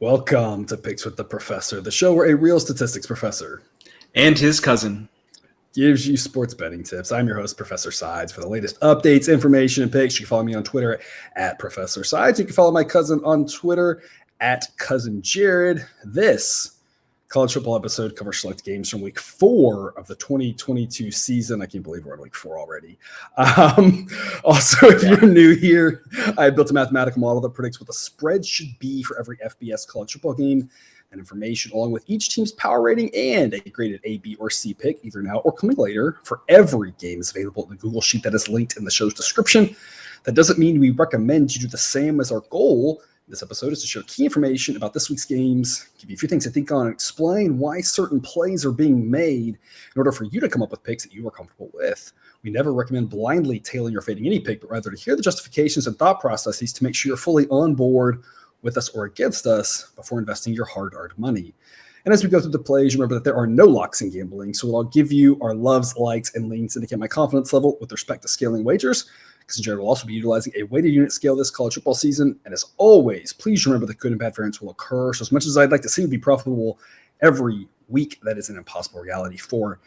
Welcome to Picks with the Professor, the show where a real statistics professor and his cousin gives you sports betting tips. I'm your host, Professor Sides. For the latest updates, information, and picks, you can follow me on Twitter at Professor Sides. You can follow my cousin on Twitter at Cousin Jared. This college football episode covers select games from week 4 of the 2022 season. I can't believe we're on week 4 already. Also, if you're new here, I built a mathematical model that predicts what the spread should be for every FBS college football game and information along with each team's power rating and a graded A, B, or C pick, either now or coming later, for every game is available in the Google Sheet that is linked in the show's description. That doesn't mean we recommend you do the same, as our goal this episode is to share key information about this week's games, give you a few things to think on, and explain why certain plays are being made in order for you to come up with picks that you are comfortable with. We never recommend blindly tailing or fading any pick, but rather to hear the justifications and thought processes to make sure you're fully on board with us or against us before investing your hard-earned money. And as we go through the plays, remember that there are no locks in gambling, so I'll give you our loves, likes, and leans to indicate my confidence level with respect to scaling wagers. Because Jared will also be utilizing a weighted unit scale this college football season. And as always, please remember that good and bad variance will occur. So as much as I'd like to see you be profitable every week, that is an impossible reality for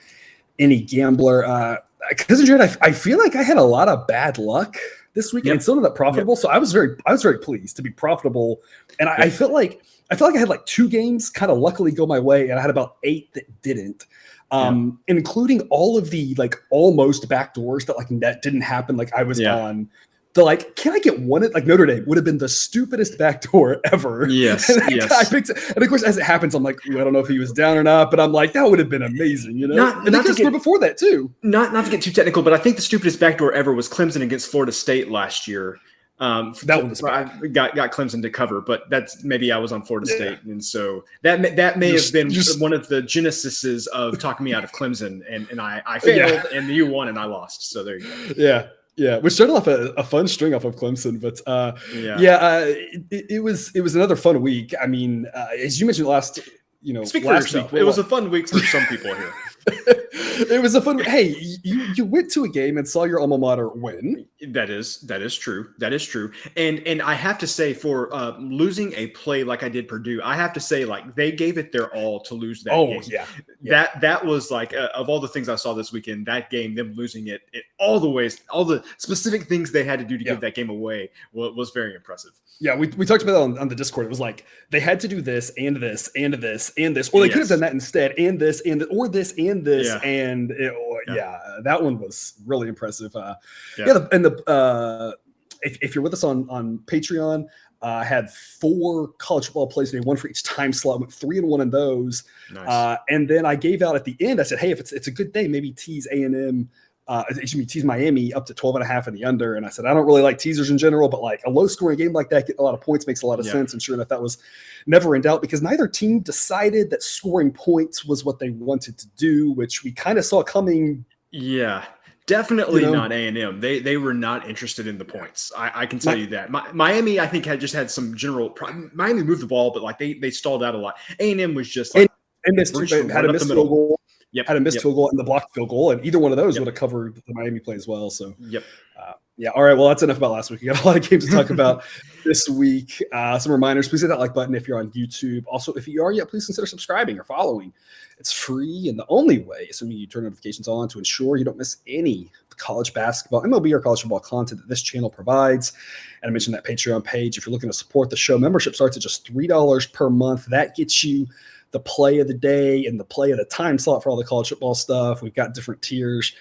any gambler. Cousin Jared, I feel like I had a lot of bad luck this week and still not that profitable. So I was very pleased to be profitable. And I felt like I had like 2 games kind of luckily go my way, and I had about 8 that didn't. Including all of the like almost backdoors that didn't happen. Like I was on the can I get one? Like Notre Dame would have been the stupidest backdoor ever. Yes, and yes. I picked it. And of course, as it happens, I'm like, I don't know if he was down or not, but I'm like, that would have been amazing, and not to get, before that too. Not to get too technical, but I think the stupidest backdoor ever was Clemson against Florida State last year. That one was bad. I got Clemson to cover, but that's maybe I was on Florida State, and so that may have been one of the genesises of talking me out of Clemson, and I failed, and you won, and I lost. So there you go. Yeah, we started off a fun string off of Clemson, but it was another fun week. I mean, as you mentioned last Speak for yourself. It was a fun week for some people here. It was a fun. Hey, you went to a game and saw your alma mater win. That is true. That is true. And I have to say, for losing a play like I did Purdue, I have to say, like, they gave it their all to lose that game. Yeah. That was like of all the things I saw this weekend, that game, them losing it all the ways, all the specific things they had to do to give that game away was very impressive. Yeah, we talked about that on the Discord. It was like they had to do this and this and this and this, or they could have done that instead, and this and or this and this, and that one was really impressive. If you're with us on Patreon, I had 4 college football plays today, 1 for each time slot. Went 3-1 in those, and then I gave out at the end. I said, hey, if it's a good day, maybe tease A&M. Tease Miami up to 12.5 in the under. And I said, I don't really like teasers in general, but like a low scoring game like that, getting a lot of points makes a lot of sense. And sure enough, that was never in doubt because neither team decided that scoring points was what they wanted to do, which we kind of saw coming. Yeah, definitely not A&M. They were not interested in the points. I can tell you that. Miami, I think, had some general Miami moved the ball, but like they stalled out a lot. A&M was just like, and missed, had a missed field goal. Had a missed field goal and the blocked field goal, and either one of those would have covered the Miami play as well. So, all right. Well, that's enough about last week. We got a lot of games to talk about this week. Some reminders: please hit that like button if you're on YouTube. Also, if you are yet, please consider subscribing or following. It's free, and the only way, assuming you turn notifications on, to ensure you don't miss any college basketball, MLB, or college football content that this channel provides. And I mentioned that Patreon page. If you're looking to support the show, membership starts at just $3 per month. That gets you the play of the day and the play of the time slot for all the college football stuff. We've got different tiers.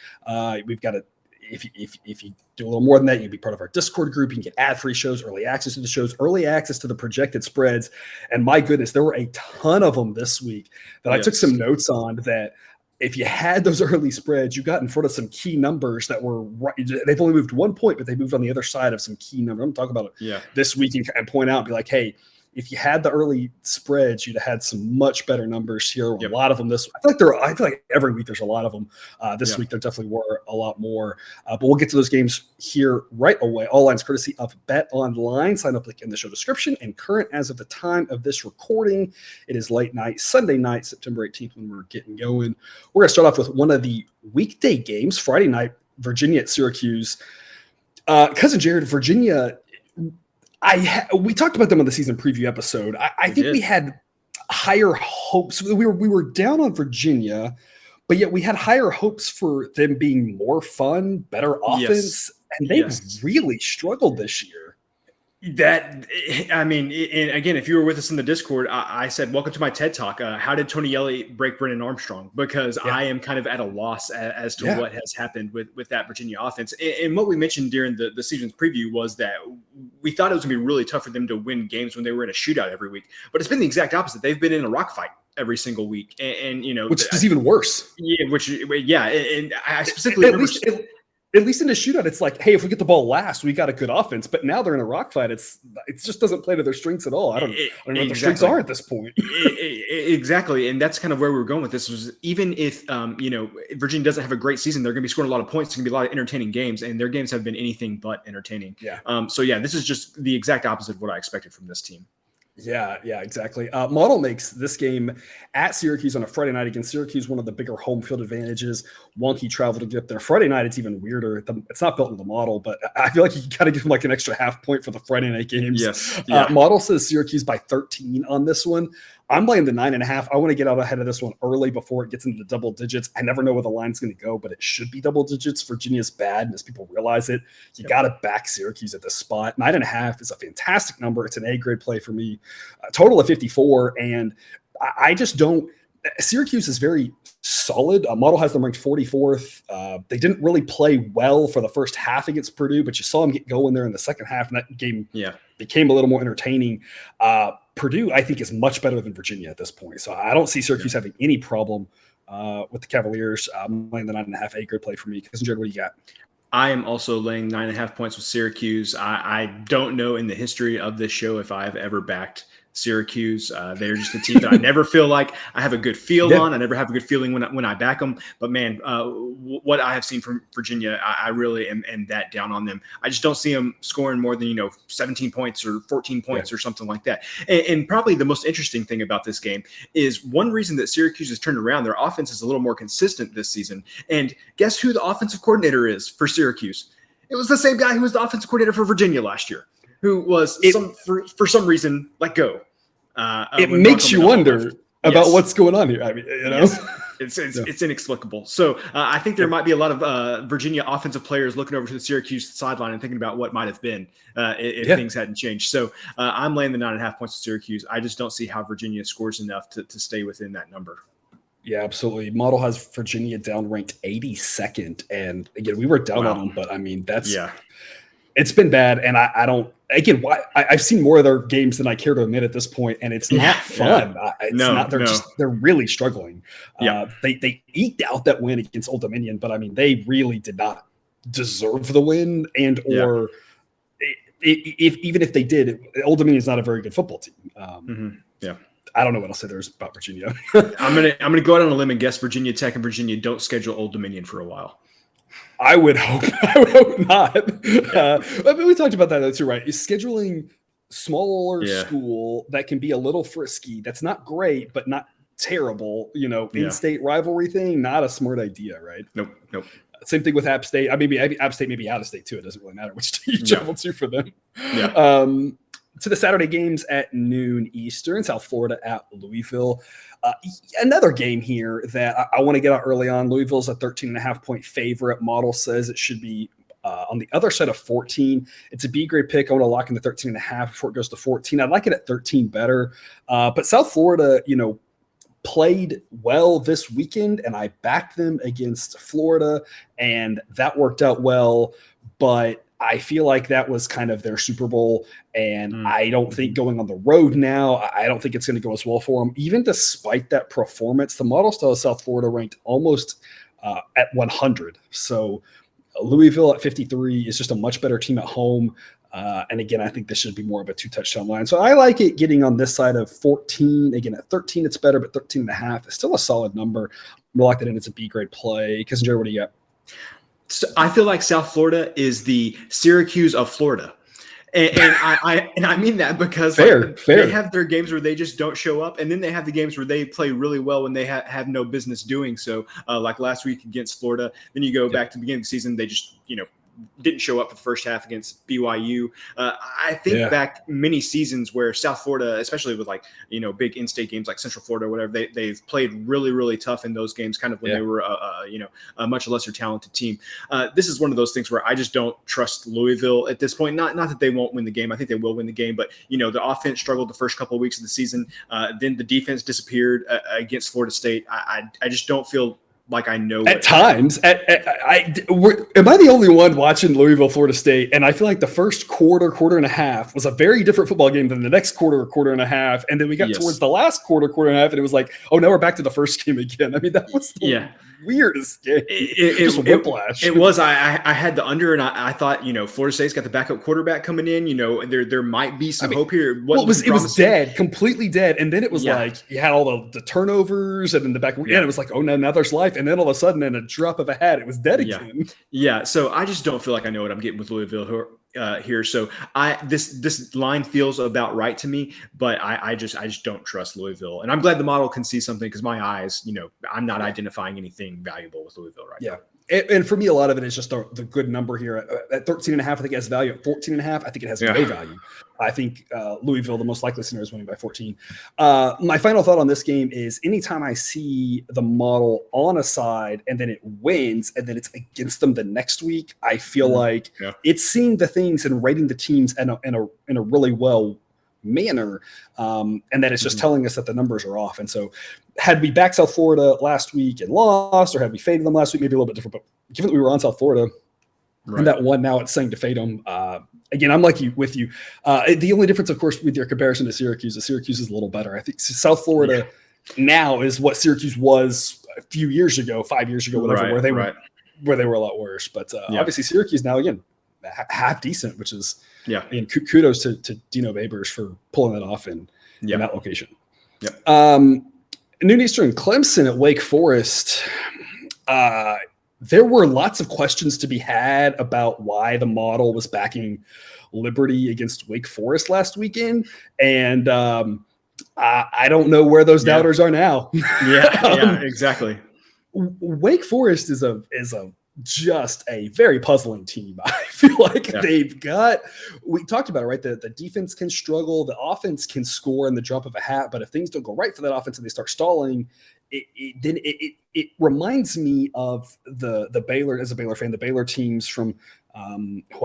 We've got if you do a little more than that, you'd be part of our Discord group. You can get ad-free shows, early access to the shows, early access to the projected spreads. And my goodness, there were a ton of them this week that I took some notes on that if you had those early spreads, you got in front of some key numbers that were right. They've only moved 1 point, but they moved on the other side of some key numbers. I'm talking about it this week and point out and be like, hey, if you had the early spreads, you'd have had some much better numbers here. A lot of them this. I feel like every week there's a lot of them. This week there definitely were a lot more. But we'll get to those games here right away. All lines courtesy of Bet Online. Sign up link in the show description. And current as of the time of this recording, it is late night, Sunday night, September 18th when we're getting going. We're going to start off with one of the weekday games, Friday night, Virginia at Syracuse. Cousin Jared, Virginia We talked about them on the season preview episode. I think we had higher hopes. We were down on Virginia, but yet we had higher hopes for them being more fun, better offense, and they've really struggled this year. And again, if you were with us in the Discord, I said, welcome to my TED Talk. How did Tony Elliott break Brennan Armstrong? Because I am kind of at a loss as to what has happened with that Virginia offense. And what we mentioned during the season's preview was that we thought it was going to be really tough for them to win games when they were in a shootout every week. But it's been the exact opposite. They've been in a rock fight every single week. And which is even worse. Yeah, And I specifically at least in a shootout, it's like, hey, if we get the ball last, we got a good offense. But now they're in a rock fight. It just doesn't play to their strengths at all. I don't know what their strengths are at this point. Exactly. And that's kind of where we were going with this. Was even if, Virginia doesn't have a great season, they're going to be scoring a lot of points. It's going to be a lot of entertaining games. And their games have been anything but entertaining. Yeah. This is just the exact opposite of what I expected from this team. Yeah, exactly. Model makes this game at Syracuse on a Friday night against Syracuse one of the bigger home field advantages. Wonky travel to get up there. Friday night, it's even weirder. It's not built into the model, but I feel like you got to give them like an extra half point for the Friday night games. Yes. Yeah. Model says Syracuse by 13 on this one. I'm playing the 9.5. I want to get out ahead of this one early before it gets into the double digits. I never know where the line's going to go, but it should be double digits. Virginia's bad, and as people realize it, you got to back Syracuse at this spot. 9.5 is a fantastic number. It's an A-grade play for me. A total of 54, and I just don't – Syracuse is very solid. Model has them ranked 44th. They didn't really play well for the first half against Purdue, but you saw them get going there in the second half, and that game became a little more entertaining. Purdue, I think, is much better than Virginia at this point. So I don't see Syracuse having any problem with the Cavaliers. I'm laying the 9.5 A-grade play for me. Jared, what do you got? I am also laying 9.5 points with Syracuse. I don't know in the history of this show if I've ever backed Syracuse. They're just a team that I never feel like I have a good feel on. I never have a good feeling when I back them. But man, what I have seen from Virginia, I really am that down on them. I just don't see them scoring more than 17 points or 14 points or something like that. And probably the most interesting thing about this game is one reason that Syracuse has turned around. Their offense is a little more consistent this season. And guess who the offensive coordinator is for Syracuse? It was the same guy who was the offensive coordinator for Virginia last year, who was for some reason let go. It makes you wonder about what's going on here. I mean, it's inexplicable. So I think there might be a lot of Virginia offensive players looking over to the Syracuse sideline and thinking about what might have been if things hadn't changed. So I'm laying the 9.5 points to Syracuse. I just don't see how Virginia scores enough to stay within that number. Yeah, absolutely. Model has Virginia down ranked 82nd. And again, we were down on them, but I mean, it's been bad. And I don't, again, I've seen more of their games than I care to admit at this point, and it's not fun. They're really struggling. They eked out that win against Old Dominion, but I mean, they really did not deserve the win, even if they did, Old Dominion is not a very good football team. I don't know what else to say there's about Virginia. I'm gonna go out on a limb and guess Virginia Tech and Virginia don't schedule Old Dominion for a while. I would hope not. But we talked about that too, right? Is scheduling smaller school that can be a little frisky. That's not great, but not terrible. In-state rivalry thing, not a smart idea, right? Nope. Same thing with App State. Maybe App State, maybe out of state too. It doesn't really matter which state you travel to for them. To the Saturday games at noon Eastern, South Florida at Louisville. Another game here that I want to get out early on. Louisville's a 13.5-point favorite. Model says it should be on the other side of 14. It's a B-grade pick. I want to lock in the 13.5 before it goes to 14. I'd like it at 13 better. But South Florida, played well this weekend, and I backed them against Florida, and that worked out well. But I feel like that was kind of their Super Bowl, and I don't think going on the road now, I don't think it's going to go as well for them. Even despite that performance, the model still has South Florida ranked almost at 100. So Louisville at 53 is just a much better team at home. And again, I think this should be more of a 2-touchdown line. So I like it getting on this side of 14. Again, at 13, it's better, but 13.5 is still a solid number. I'm going to lock that in. It's a B-grade play. Kissinger, what do you got? So I feel like South Florida is the Syracuse of Florida. And I mean that because they have their games where they just don't show up, and then they have the games where they play really well when they have no business doing so, like last week against Florida. Then you go back to the beginning of the season, they just didn't show up for the first half against BYU. I think back many seasons where South Florida, especially with like, big in-state games like Central Florida or whatever, they've played really, really tough in those games, kind of when they were, a much lesser talented team. This is one of those things where I just don't trust Louisville at this point. Not that they won't win the game. I think they will win the game, but the offense struggled the first couple of weeks of the season. Then the defense disappeared against Florida State. I just don't feel like I know at times. Am I the only one watching Louisville, Florida State? And I feel like the first quarter and a half was a very different football game than the next quarter and a half. And then we got towards the last quarter and a half, and it was like, oh, now we're back to the first game again. I mean, that was the weirdest game. Just whiplash. It was. I had the under, and I thought, Florida State's got the backup quarterback coming in. There might be some hope here. It was dead, completely dead. And then it was like you had all the turnovers, and then the back. Yeah, it was like, oh, now there's life. And then all of a sudden, in a drop of a hat, it was dead again. Yeah. So I just don't feel like I know what I'm getting with Louisville here. So this line feels about right to me, but I just don't trust Louisville. And I'm glad the model can see something, because my eyes, I'm not identifying anything valuable with Louisville right now. And for me, a lot of it is just the good number here at 13.5. I think it has value. At 14.5, I think it has no value. I think Louisville, the most likely scenario, is winning by 14. My final thought on this game is anytime I see the model on a side and then it wins and then it's against them the next week, I feel like it's seeing the things and rating the teams in a really well manner, and that it's just telling us that the numbers are off. And so had we backed South Florida last week and lost, or had we faded them last week, maybe a little bit different, but given that we were on South Florida and that one, now it's saying to fade them. Again, I'm like you with you. The only difference, of course, with your comparison to Syracuse is a little better. I think South Florida now is what Syracuse was a few years ago, 5 years ago, whatever, where they were a lot worse. But obviously Syracuse now, again, half decent, which is and kudos to Dino Babers for pulling that off in that location. Noon Eastern, Clemson at Wake Forest. There were lots of questions to be had about why the model was backing Liberty against Wake Forest last weekend, and I don't know where those doubters are now. Exactly. Wake Forest is just a very puzzling team. I feel like they've got, we talked about it, right? The defense can struggle, the offense can score in the drop of a hat, but if things don't go right for that offense and they start stalling, it reminds me of the Baylor, as a Baylor fan, the Baylor teams from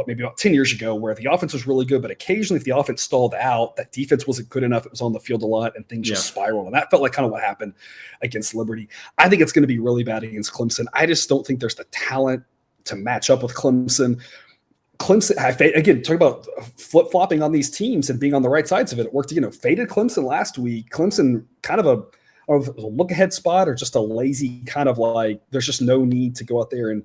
maybe about 10 years ago, where the offense was really good, but occasionally if the offense stalled out, that defense wasn't good enough, it was on the field a lot, and things just spiraled. And that felt like kind of what happened against Liberty. I think it's going to be really bad against Clemson. I just don't think there's the talent to match up with Clemson. Again, talk about flip-flopping on these teams and being on the right sides of it. It worked, faded Clemson last week. Clemson kind of a look-ahead spot, or just a lazy kind of like, there's just no need to go out there and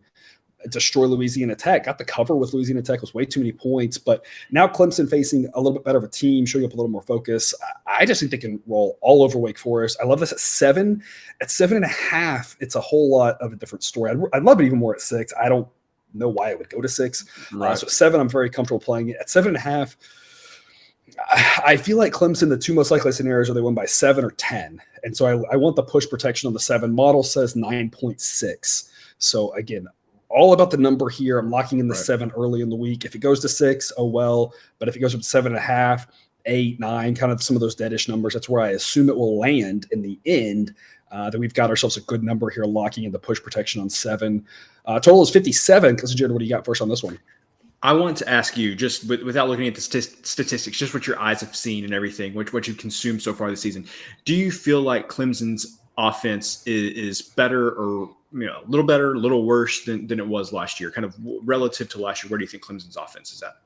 destroy Louisiana Tech. Got the cover with Louisiana Tech, was way too many points, but now Clemson facing a little bit better of a team, showing up a little more focus. I just think they can roll all over Wake Forest. I love this at 7. At 7.5, it's a whole lot of a different story. I'd love it even more at 6. I don't know why it would go to 6. So at 7, I'm very comfortable playing it. At 7.5, I feel like Clemson, the two most likely scenarios are they win by 7 or 10. And so I want the push protection on the 7. Model says 9.6. So again, all about the number here. I'm locking in the 7 early in the week. If it goes to 6, oh well. But if it goes up to 7.5, 8, 9, kind of some of those deadish numbers, that's where I assume it will land in the end. That we've got ourselves a good number here, locking in the push protection on 7. Total is 57. Because Jared, what do you got first on this one? I want to ask you, just without looking at the statistics, just what your eyes have seen and everything, what you've consumed so far this season. Do you feel like Clemson's offense is better, or a little better, a little worse than it was last year? Kind of relative to last year, where do you think Clemson's offense is at?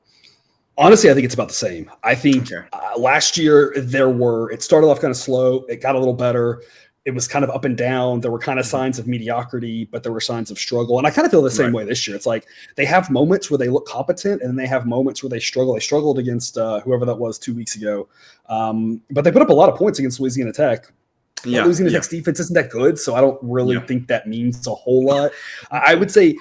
Honestly, I think it's about the same. I think last year it started off kind of slow. It got a little better. It was kind of up and down. There were kind of signs of mediocrity, but there were signs of struggle. And I kind of feel the same way this year. It's like they have moments where they look competent, and then they have moments where they struggle. They struggled against whoever that was 2 weeks ago. But they put up a lot of points against Louisiana Tech. Louisiana Tech's defense isn't that good, so I don't really think that means a whole lot. I would say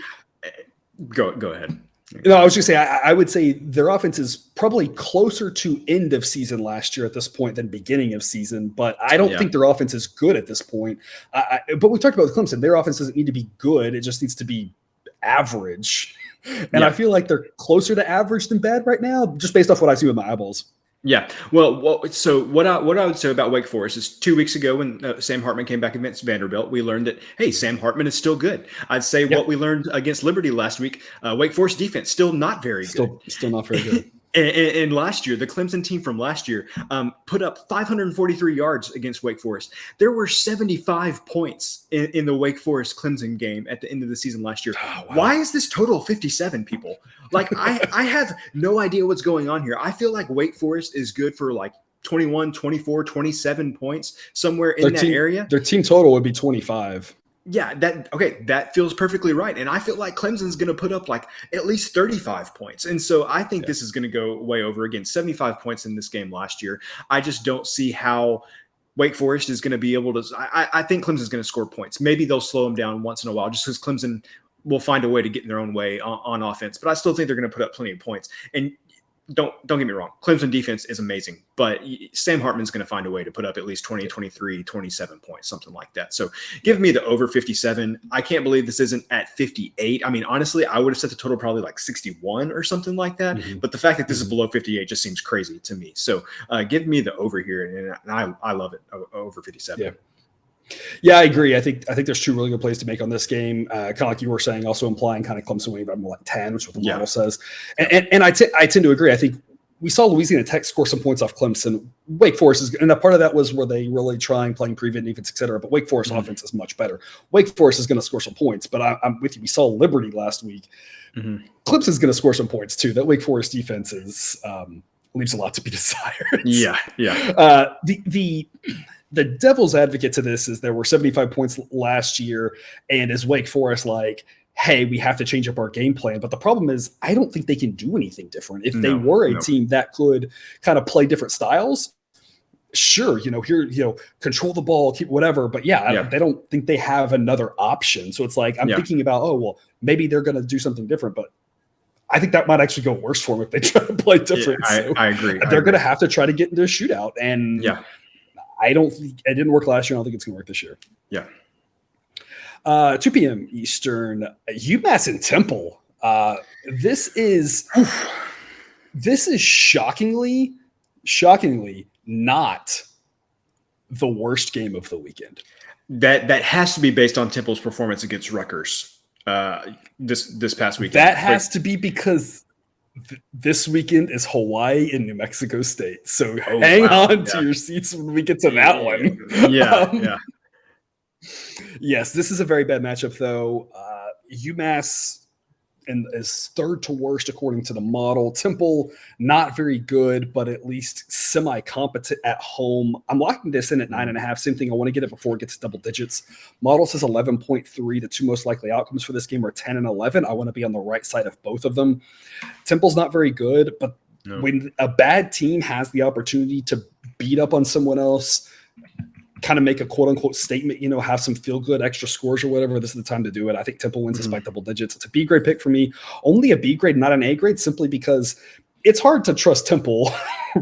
– Go ahead. No, I was just saying, I would say their offense is probably closer to end of season last year at this point than beginning of season, but I don't think their offense is good at this point. But we talked about with Clemson, their offense doesn't need to be good. It just needs to be average. And I feel like they're closer to average than bad right now, just based off what I see with my eyeballs. Yeah. Well, so what I would say about Wake Forest is 2 weeks ago when Sam Hartman came back against Vanderbilt, we learned that, hey, Sam Hartman is still good. I'd say what we learned against Liberty last week, Wake Forest defense still not very good. Still not very good. And last year, the Clemson team from last year put up 543 yards against Wake Forest. There were 75 points in the Wake Forest Clemson game at the end of the season last year. Oh, wow. Why is this total 57, people? Like, I have no idea what's going on here. I feel like Wake Forest is good for like 21, 24, 27 points, somewhere in that area. Their team total would be 25. Yeah, that feels perfectly right. And I feel like Clemson's going to put up like at least 35 points. And so I think this is going to go way over. Again, 75 points in this game last year. I just don't see how Wake Forest is going to be able to – I think Clemson's going to score points. Maybe they'll slow them down once in a while just because Clemson will find a way to get in their own way on offense. But I still think they're going to put up plenty of points. And don't get me wrong. Clemson defense is amazing, but Sam Hartman's going to find a way to put up at least 20, 23, 27 points, something like that. So give me the over 57. I can't believe this isn't at 58. I mean, honestly, I would have set the total probably like 61 or something like that. Mm-hmm. But the fact that this is below 58 just seems crazy to me. So give me the over here, and I love it, over 57. Yeah. Yeah, I agree. I think there's two really good plays to make on this game. Kind of like you were saying, also implying kind of Clemson winning by more like 10, which is what the model says. And I tend to agree. I think we saw Louisiana Tech score some points off Clemson. Wake Forest is, and a part of that was where they really playing prevent defense, et cetera. But Wake Forest offense is much better. Wake Forest is going to score some points, but I'm with you. We saw Liberty last week. Mm-hmm. Clemson's going to score some points too. That Wake Forest defense is leaves a lot to be desired. Yeah. The devil's advocate to this is there were 75 points last year, and as Wake Forest like, hey, we have to change up our game plan. But the problem is I don't think they can do anything different. If they were a team that could kind of play different styles, sure, control the ball, keep whatever. But they don't think they have another option. So it's like I'm thinking about, maybe they're going to do something different. But I think that might actually go worse for them if they try to play different. I agree. They're going to have to try to get into a shootout. And I don't think it didn't work last year. I don't think it's going to work this year. Yeah. 2 p.m. Eastern, UMass and Temple. This is shockingly not the worst game of the weekend. That has to be based on Temple's performance against Rutgers this past weekend. That has to be because this weekend is Hawaii and New Mexico State. So hang on to your seats when we get to that one. Yeah. Yes, this is a very bad matchup, though. UMass is third to worst according to the model. Temple, not very good, but at least semi-competent at home. I'm locking this in at 9.5. Same thing. I want to get it before it gets double digits. Model says 11.3. The two most likely outcomes for this game are 10 and 11. I want to be on the right side of both of them. Temple's not very good, but when a bad team has the opportunity to beat up on someone else, kind of make a quote-unquote statement, have some feel-good extra scores or whatever, this is the time to do it. I think Temple wins this by double digits. It's a B grade pick for me. Only a B grade, not an A grade, simply because it's hard to trust Temple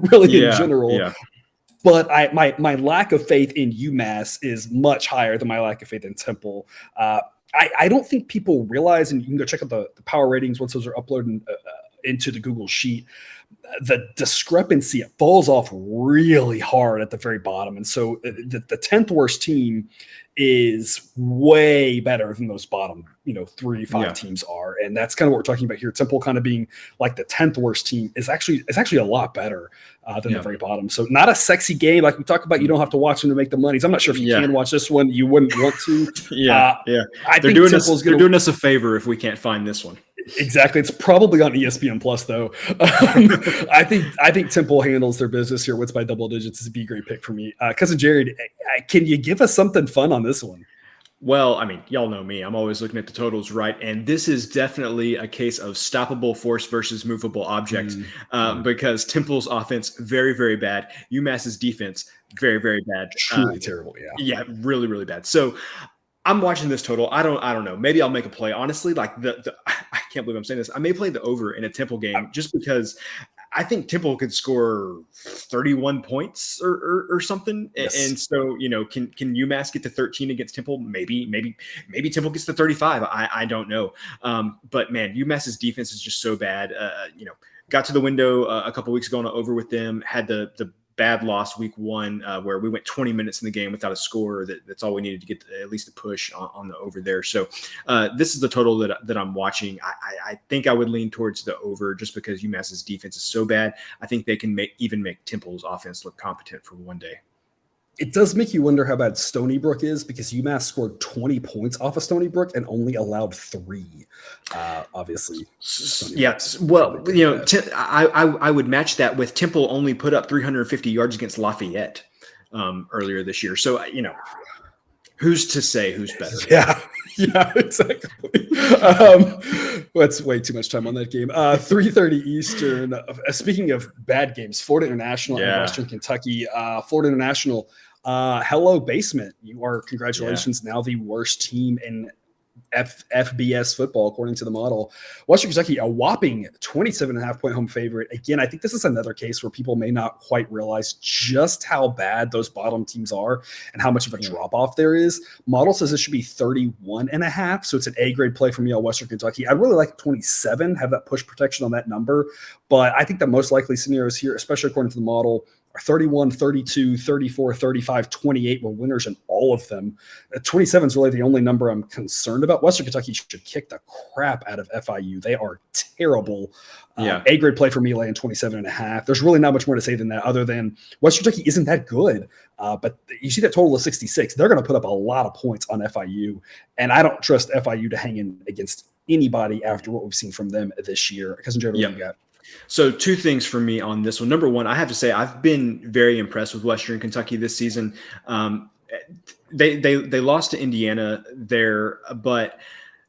really in general. Yeah. But my lack of faith in UMass is much higher than my lack of faith in Temple. I don't think people realize, and you can go check out the power ratings once those are uploaded into the Google Sheet, the discrepancy, it falls off really hard at the very bottom. And so the 10th worst team is way better than those bottom, 3-5 teams are. And that's kind of what we're talking about here. Temple kind of being like the 10th worst team is actually a lot better than the very bottom. So not a sexy game. Like we talk about, you don't have to watch them to make the money. I'm not sure if you can watch this one. You wouldn't want to. They're doing us a favor if we can't find this one. Exactly. It's probably on ESPN Plus, though. I think Temple handles their business here. Wins by double digits is a B grade pick for me. Cousin Jared, can you give us something fun on this one? Well, I mean, y'all know me. I'm always looking at the totals, right? And this is definitely a case of stoppable force versus movable object because Temple's offense, very, very bad. UMass's defense, very, very bad. Truly terrible, Yeah, really, really bad. So I'm watching this total. I don't know. Maybe I'll make a play. Honestly, like I can't believe I'm saying this. I may play the over in a Temple game just because I think Temple could score 31 points or something. Yes. And so, can UMass get to 13 against Temple? Maybe Temple gets to 35. I don't know. But man, UMass's defense is just so bad. Got to the window a couple weeks ago on an over with them, had the bad loss week 1 where we went 20 minutes in the game without a score. That's all we needed to get at least a push on the over there. So this is the total that I'm watching. I think I would lean towards the over just because UMass's defense is so bad. I think they can even make Temple's offense look competent for one day. It does make you wonder how bad Stony Brook is because UMass scored 20 points off of Stony Brook and only allowed 3. Obviously. Yes. Well, I would match that with Temple only put up 350 yards against Lafayette earlier this year. So, who's to say who's better? Yeah, exactly. That's way too much time on that game. 3:30 Eastern. Speaking of bad games, Florida International and Western Kentucky. Florida International, hello basement. You are, congratulations, now the worst team in FBS football, according to the model. Western Kentucky, a whopping 27.5-point home favorite. Again, I think this is another case where people may not quite realize just how bad those bottom teams are and how much of a drop-off there is. Model says it should be 31.5, so it's an A-grade play for me on Western Kentucky. I'd really like 27, have that push protection on that number, but I think the most likely scenarios here, especially according to the model, are 31, 32, 34, 35, 28 were winners in all of them. 27 is really the only number I'm concerned about. Western Kentucky should kick the crap out of FIU. They are terrible. A-grade play for me laying 27.5. There's really not much more to say than that other than Western Kentucky isn't that good. But you see that total of 66. They're going to put up a lot of points on FIU. And I don't trust FIU to hang in against anybody after what we've seen from them this year. Cousin Jared, what do you got? So 2 things for me on this one. Number 1, I have to say I've been very impressed with Western Kentucky this season. They lost to Indiana there, but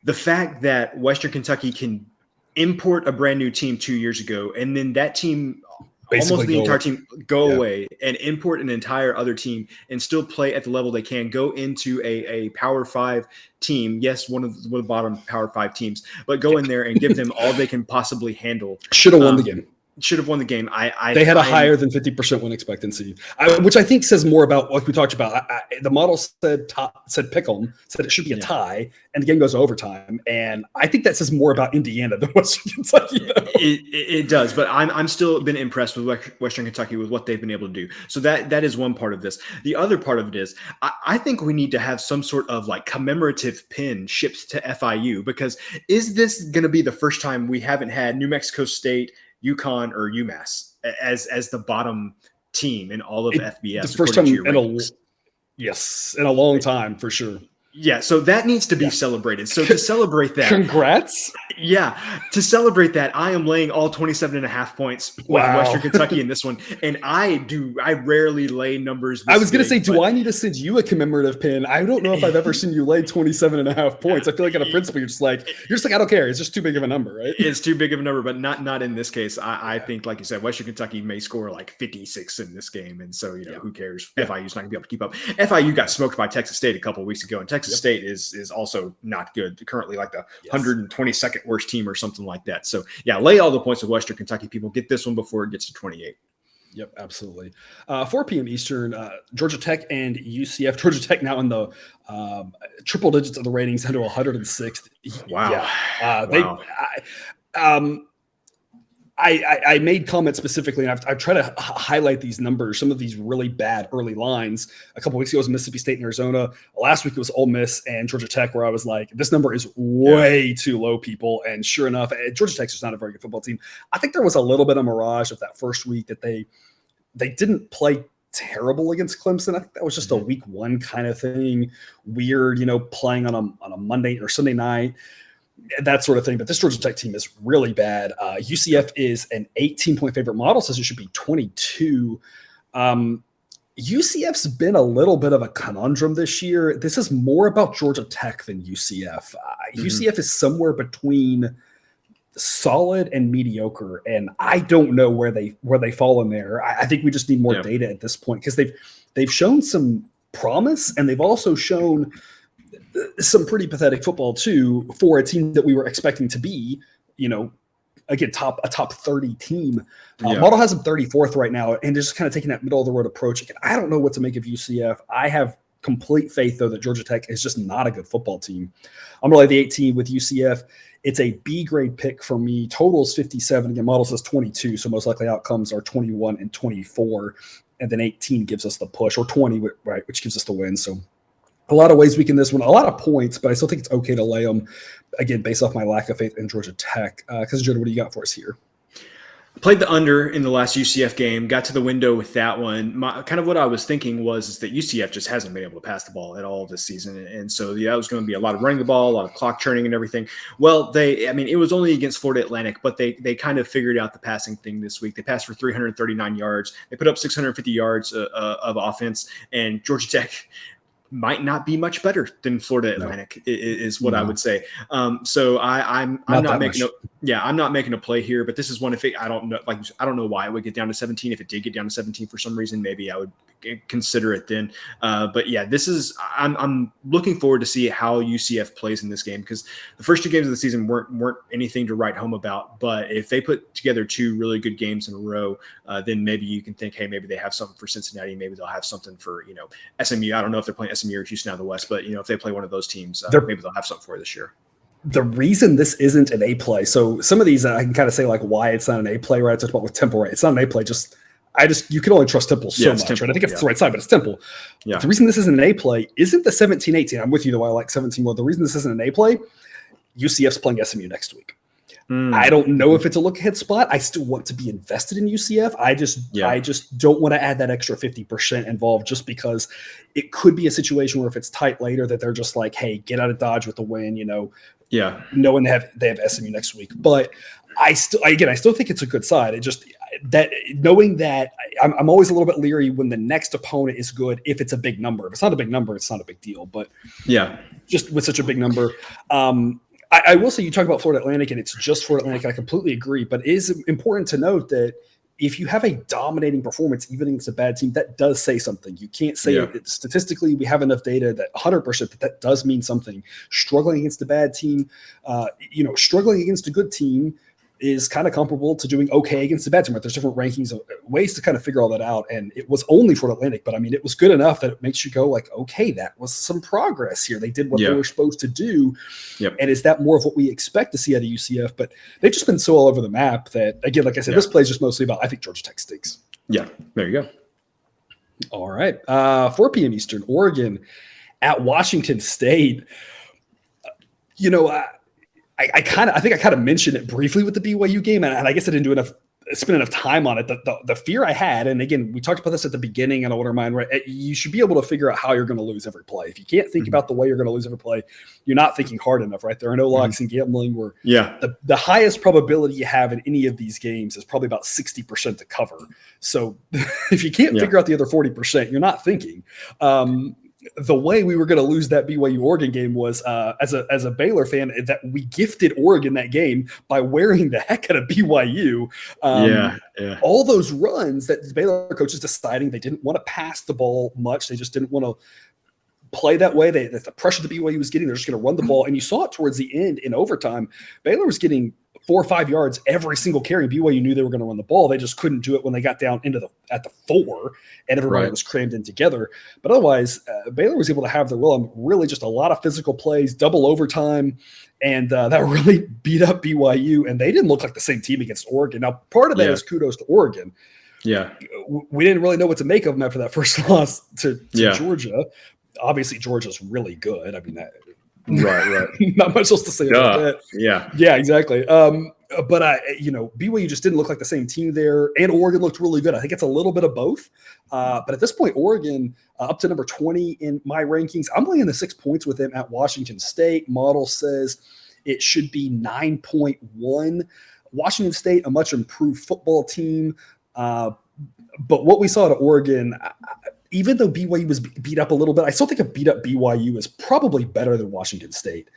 the fact that Western Kentucky can import a brand new team 2 years ago, and then that team basically almost the entire team go away and import an entire other team and still play at the level they can, go into a Power 5 team. Yes, one of the bottom Power 5 teams, but go in there and give them all they can possibly handle. Should have won the game. Should have won the game. They had a higher than 50% win expectancy, which I think says more about what we talked about. The model said pick 'em, said it should be a tie, and the game goes to overtime. And I think that says more about Indiana than Western Kentucky. It does, but I'm still been impressed with Western Kentucky with what they've been able to do. So that is one part of this. The other part of it is I think we need to have some sort of like commemorative pin shipped to FIU, because is this going to be the first time we haven't had New Mexico State, UConn, or UMass as the bottom team in all of FBS? The first time in a long time, for sure. Yeah, so that needs to be celebrated. So to celebrate that, congrats. Yeah, to celebrate that, I am laying all 27.5 points with Western Kentucky in this one. And I rarely lay numbers. I was going to say, do I need to send you a commemorative pin? I don't know if I've ever seen you lay 27.5 points. I feel like on a principle, you're just like, I don't care. It's just too big of a number, right? It's too big of a number, but not in this case. I think, like you said, Western Kentucky may score like 56 in this game. And so, who cares? FIU's not going to be able to keep up. FIU got smoked by Texas State a couple of weeks ago, and Texas State is also not good. Currently like the 122nd worst team or something like that. So lay all the points with Western Kentucky. People get this one before it gets to 28. Yep, absolutely. 4 p.m. Eastern, Georgia Tech and UCF. Georgia Tech now in the triple digits of the ratings, down to 106th. Wow. I made comments specifically, and I've tried to highlight these numbers, some of these really bad early lines. A couple of weeks ago, it was Mississippi State and Arizona. Last week, it was Ole Miss and Georgia Tech, where I was like, this number is way too low, people. And sure enough, Georgia Tech's just not a very good football team. I think there was a little bit of mirage of that first week that they didn't play terrible against Clemson. I think that was just a week 1 kind of thing. Weird, playing on a Monday or Sunday night, that sort of thing. But this Georgia Tech team is really bad. UCF is an 18-point favorite. Model says it should be 22. UCF's been a little bit of a conundrum this year. This is more about Georgia Tech than UCF. UCF is somewhere between solid and mediocre, and I don't know where they fall in there. I think we just need more data at this point, because they've shown some promise, and they've also shown some pretty pathetic football too for a team that we were expecting to be, again, a top 30 team. Model has them 34th right now, and they're just kind of taking that middle of the road approach. Again, I don't know what to make of UCF. I have complete faith, though, that Georgia Tech is just not a good football team. I'm going to lay the 18 with UCF. It's a B grade pick for me. Totals 57. Again, model says 22, so most likely outcomes are 21 and 24. And then 18 gives us the push, or 20, right, which gives us the win. So a lot of ways we can this one, a lot of points, but I still think it's okay to lay them, again, based off my lack of faith in Georgia Tech. Because, Jordan, what do you got for us here? Played the under in the last UCF game, got to the window with that one. Kind of what I was thinking is that UCF just hasn't been able to pass the ball at all this season. And so that was going to be a lot of running the ball, a lot of clock churning and everything. Well, it was only against Florida Atlantic, but they kind of figured out the passing thing this week. They passed for 339 yards. They put up 650 yards of offense, and Georgia Tech might not be much better than Florida Atlantic is what I would say. So I'm not making a play here, but this is one. I don't know why it would get down to 17. If it did get down to 17 for some reason, maybe I would consider it then. But yeah, I'm looking forward to see how UCF plays in this game, because the first 2 games of the season weren't anything to write home about. But if they put together 2 really good games in a row, then maybe you can think, hey, maybe they have something for Cincinnati. Maybe they'll have something for SMU. I don't know if they're playing SMU or Houston out of the West, but if they play one of those teams, maybe they'll have something for this year. The reason this isn't an A play, so some of these I can kind of say like why it's not an A play, right? I talked about with Temple, right? It's not an A play. You can only trust Temple so much, Temple, right? I think it's the right side, but it's Temple. Yeah. The reason this isn't an A play isn't the 17-18. I'm with you, though. I like 17 more. The reason this isn't an A play, UCF's playing SMU next week. I don't know if it's a look-ahead spot. I still want to be invested in UCF. I just don't want to add that extra 50% involved, just because it could be a situation where if it's tight later that they're just like, hey, get out of Dodge with the win, knowing they have SMU next week. But I still think it's a good side. It just that knowing that I'm always a little bit leery when the next opponent is good if it's a big number. If it's not a big number, it's not a big deal. But just with such a big number. I will say, you talk about Florida Atlantic, and it's just Florida Atlantic. I completely agree, but it is important to note that if you have a dominating performance, even against a bad team, that does say something. You can't say it statistically. We have enough data that 100% that does mean something. Struggling against a bad team, struggling against a good team is kind of comparable to doing okay against the bad team. Right? There's different rankings of ways to kind of figure all that out. And it was only for Atlantic, but it was good enough that it makes you go like, okay, that was some progress here. They did what they were supposed to do. Yep. And is that more of what we expect to see out of UCF? But they've just been so all over the map that, again, like I said, this play is just mostly about, I think Georgia Tech stinks. Yeah, there you go. All right. 4 p.m. Eastern, Oregon at Washington State. I think I kind of mentioned it briefly with the BYU game, and I guess I didn't spend enough time on it. The fear I had, and again, we talked about this at the beginning in Order Mind, right? You should be able to figure out how you're going to lose every play. If you can't think about the way you're going to lose every play, you're not thinking hard enough, right? There are no locks in gambling where the highest probability you have in any of these games is probably about 60% to cover. So if you can't figure out the other 40%, you're not thinking. The way we were going to lose that BYU Oregon game was as a Baylor fan, that we gifted Oregon that game by wearing the heck out of BYU. All those runs that the Baylor coaches deciding they didn't want to pass the ball much. They just didn't want to play that way. That the pressure the BYU was getting, they're just going to run the ball. And you saw it towards the end in overtime. Baylor was getting 4 or 5 yards every single carry. BYU knew they were going to run the ball. They just couldn't do it when they got down at the 4 and everybody was crammed in together. But otherwise, Baylor was able to have their will on really just a lot of physical plays, double overtime, and that really beat up BYU. And they didn't look like the same team against Oregon. Now, part of that is kudos to Oregon. Yeah, we didn't really know what to make of them after that first loss to Georgia. Obviously, Georgia's really good. Right. Not much else to say about that. Yeah, exactly. But BYU just didn't look like the same team there, and Oregon looked really good. I think it's a little bit of both. But at this point, Oregon up to number 20 in my rankings. I'm laying the 6 points with them at Washington State. Model says it should be 9.1. Washington State, a much improved football team. But what we saw at Oregon, even though BYU was beat up a little bit, I still think a beat up BYU is probably better than Washington State.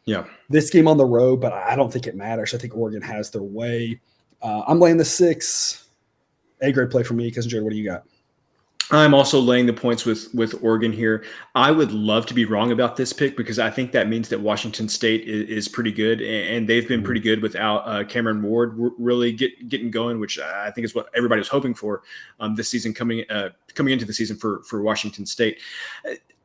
Yeah. This game on the road, but I don't think it matters. I think Oregon has their way. I'm laying the 6. A grade play for me. Cousin Jared, what do you got? I'm also laying the points with Oregon here. I would love to be wrong about this pick because I think that means that Washington State is pretty good, and they've been pretty good without Cameron Ward really getting going, which I think is what everybody was hoping for this season coming into the season for Washington State.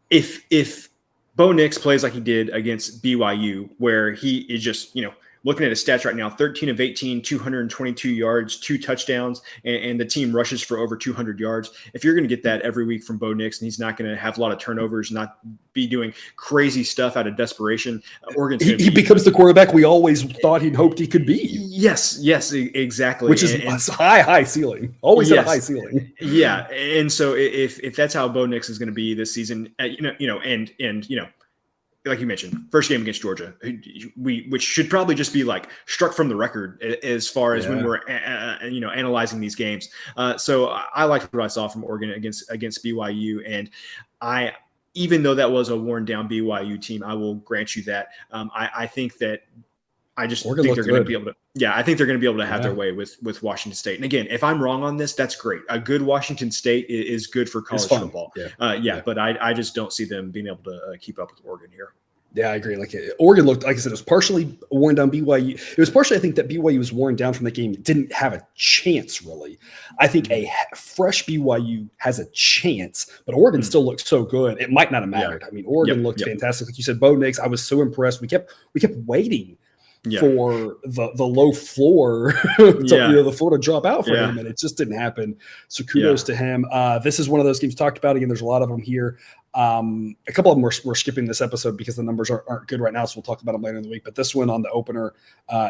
If Bo Nix plays like he did against BYU, where he is just looking at his stats right now, 13 of 18, 222 yards, 2 touchdowns, and the team rushes for over 200 yards. If you're going to get that every week from Bo Nix, and he's not going to have a lot of turnovers, not be doing crazy stuff out of desperation, Oregon's he becomes the quarterback we always thought he'd hoped he could be. Yes, exactly. Which is high ceiling. Always had a high ceiling. Yeah, and so if that's how Bo Nix is going to be this season, like you mentioned, first game against Georgia, which should probably just be like struck from the record as far as when we're analyzing these games. So I liked what I saw from Oregon against BYU, and even though that was a worn down BYU team, I will grant you that. I think that I just think they're going to be able to. Yeah, I think they're going to be able to have their way with Washington State. And again, if I'm wrong on this, that's great. A good Washington State is good for college football. But I just don't see them being able to keep up with Oregon here. Yeah, I agree. Like Oregon looked, like I said, it was partially worn down BYU. It was partially, I think, that BYU was worn down from the game. It didn't have a chance, really. I think a fresh BYU has a chance, but Oregon still looked so good. It might not have mattered. I mean, Oregon looked fantastic. Like you said, Bo Nix, I was so impressed. We kept waiting for the low floor the floor to drop out for him, and it just didn't happen. So kudos to him. This is one of those games talked about. Again, there's a lot of them here. A couple of them we're skipping this episode because the numbers aren't good right now, so we'll talk about them later in the week. But this one on the opener,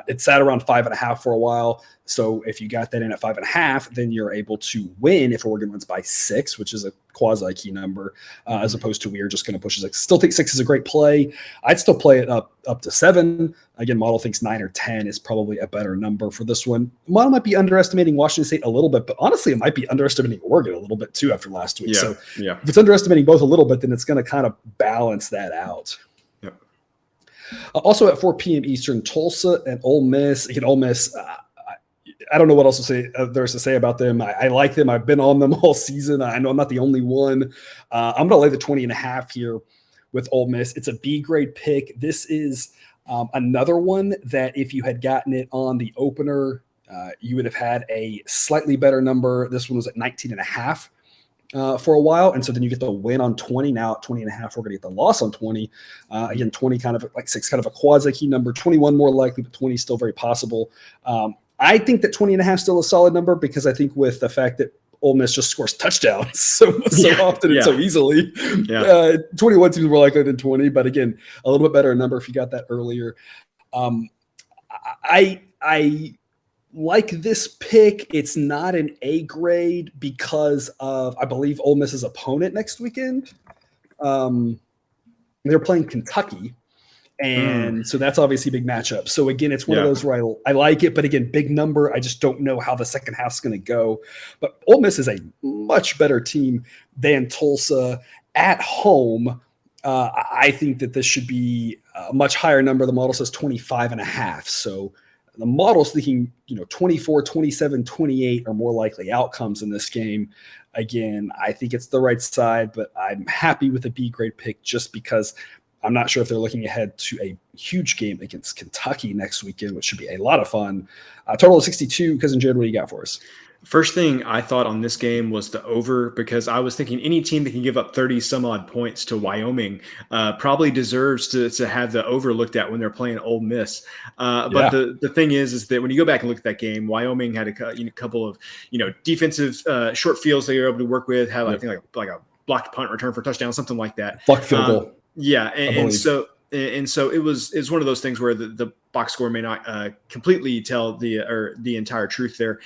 it sat around 5.5 for a while. So if you got that in at 5.5, then you're able to win if Oregon wins by 6, which is a quasi key number, as opposed to we are just going to push it. Still think 6 is a great play. I'd still play it up to 7. Again, model thinks 9 or 10 is probably a better number for this one. Model might be underestimating Washington State a little bit, but honestly, it might be underestimating Oregon a little bit too after last week. So if it's underestimating both a little bit, then it's going to kind of balance that out. Also at 4 p.m. Eastern, Tulsa and Ole Miss. Again, Ole Miss, I don't know what else to say there's to say about them. I like them. I've been on them all season. I know I'm not the only one. I'm going to lay the 20.5 here with Ole Miss. It's a B grade pick. This is another one that if you had gotten it on the opener, you would have had a slightly better number. This one was at 19.5 for a while. And so then you get the win on 20. Now at 20.5, we're going to get the loss on 20. Again, 20 kind of like 6, kind of a quasi key number, 21 more likely, but 20 still very possible. I think that 20.5 is still a solid number because I think with the fact that Ole Miss just scores touchdowns so often and so easily, 21 seems more likely than 20. But again, a little bit better number if you got that earlier. I like this pick. It's not an A grade because of, I believe, Ole Miss's opponent next weekend. They're playing Kentucky. And so that's obviously a big matchup. So again, it's one of those where I like it, but again, big number. I just don't know how the second half's going to go. But Ole Miss is a much better team than Tulsa at home. I think that this should be a much higher number. The model says 25.5. So the model's thinking, 24, 27, 28 are more likely outcomes in this game. Again, I think it's the right side, but I'm happy with a B grade pick just because I'm not sure if they're looking ahead to a huge game against Kentucky next weekend, which should be a lot of fun. Total of 62. Cousin Jared, what do you got for us? First thing I thought on this game was the over, because I was thinking any team that can give up 30 some odd points to Wyoming probably deserves to have the over looked at when they're playing Ole Miss. But the thing is that when you go back and look at that game, Wyoming had a couple of defensive short fields they were able to work with. Had I think like a blocked punt return for a touchdown, something like that. Blocked field goal. And so it was one of those things where the box score may not completely tell the entire truth there.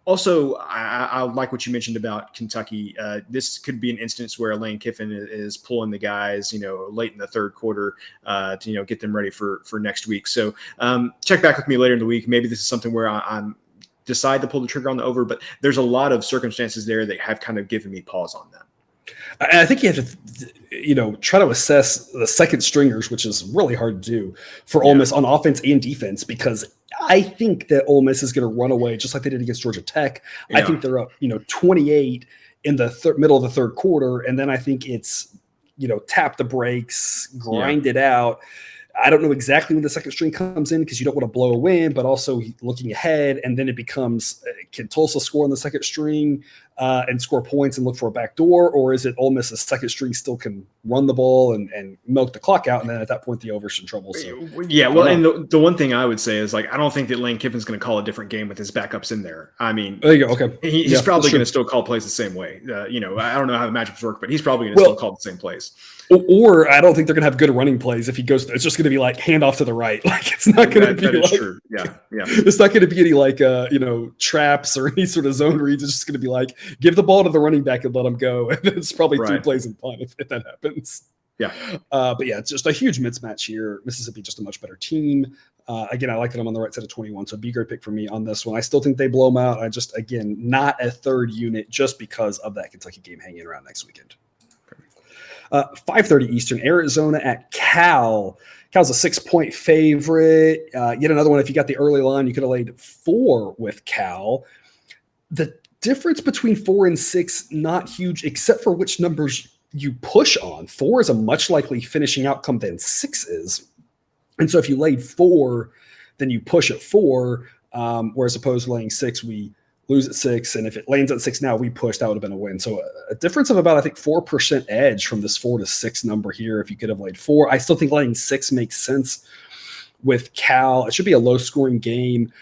Also, I like what you mentioned about Kentucky. This could be an instance where Lane Kiffin is pulling the guys, late in the third quarter to get them ready for next week. So check back with me later in the week. Maybe this is something where I'm decide to pull the trigger on the over, but there's a lot of circumstances there that have kind of given me pause on that. And I think you have to, try to assess the second stringers, which is really hard to do for Ole Miss on offense and defense, because I think that Ole Miss is going to run away just like they did against Georgia Tech. I think they're up, 28 in the middle of the third quarter. And then I think it's, tap the brakes, grind it out. I don't know exactly when the second string comes in because you don't want to blow a wind, but also looking ahead. And then it becomes, can Tulsa score on the second string and score points and look for a back door? Or is it Ole Miss's second string still can run the ball and milk the clock out? And then at that point, the Over's in trouble. So, yeah, well, and the one thing I would say is, like, I don't think that Lane Kiffin's going to call a different game with his backups in there. I mean, there you go. Okay. He's probably going to still call plays the same way. I don't know how the matchups work, but he's probably going to still call the same plays. Or I don't think they're going to have good running plays if he goes. It's just going to be like hand off to the right. Like it's not going to be that is like, true. Yeah. It's not going to be any like traps or any sort of zone reads. It's just going to be like give the ball to the running back and let him go. And it's probably 3 plays and punt if that happens. Yeah. But yeah, it's just a huge mismatch here. Mississippi just a much better team. Again, I like that I'm on the right side of 21. So B-grade pick for me on this one. I still think they blow them out. I just, again, not a third unit just because of that Kentucky game hanging around next weekend. 5:30 Eastern, Arizona at Cal. Cal's a 6-point favorite. Yet another one. If you got the early line, you could have laid 4 with Cal. The difference between 4 and 6, not huge, except for which numbers you push on. 4 is a much likely finishing outcome than 6 is. And so if you laid 4, then you push at 4, whereas opposed to laying 6, we lose at 6. And if it lands at 6 now, we push, that would have been a win. So a difference of about, I think, 4% edge from this 4 to 6 number here. If you could have laid 4, I still think laying 6 makes sense with Cal. It should be a low scoring game.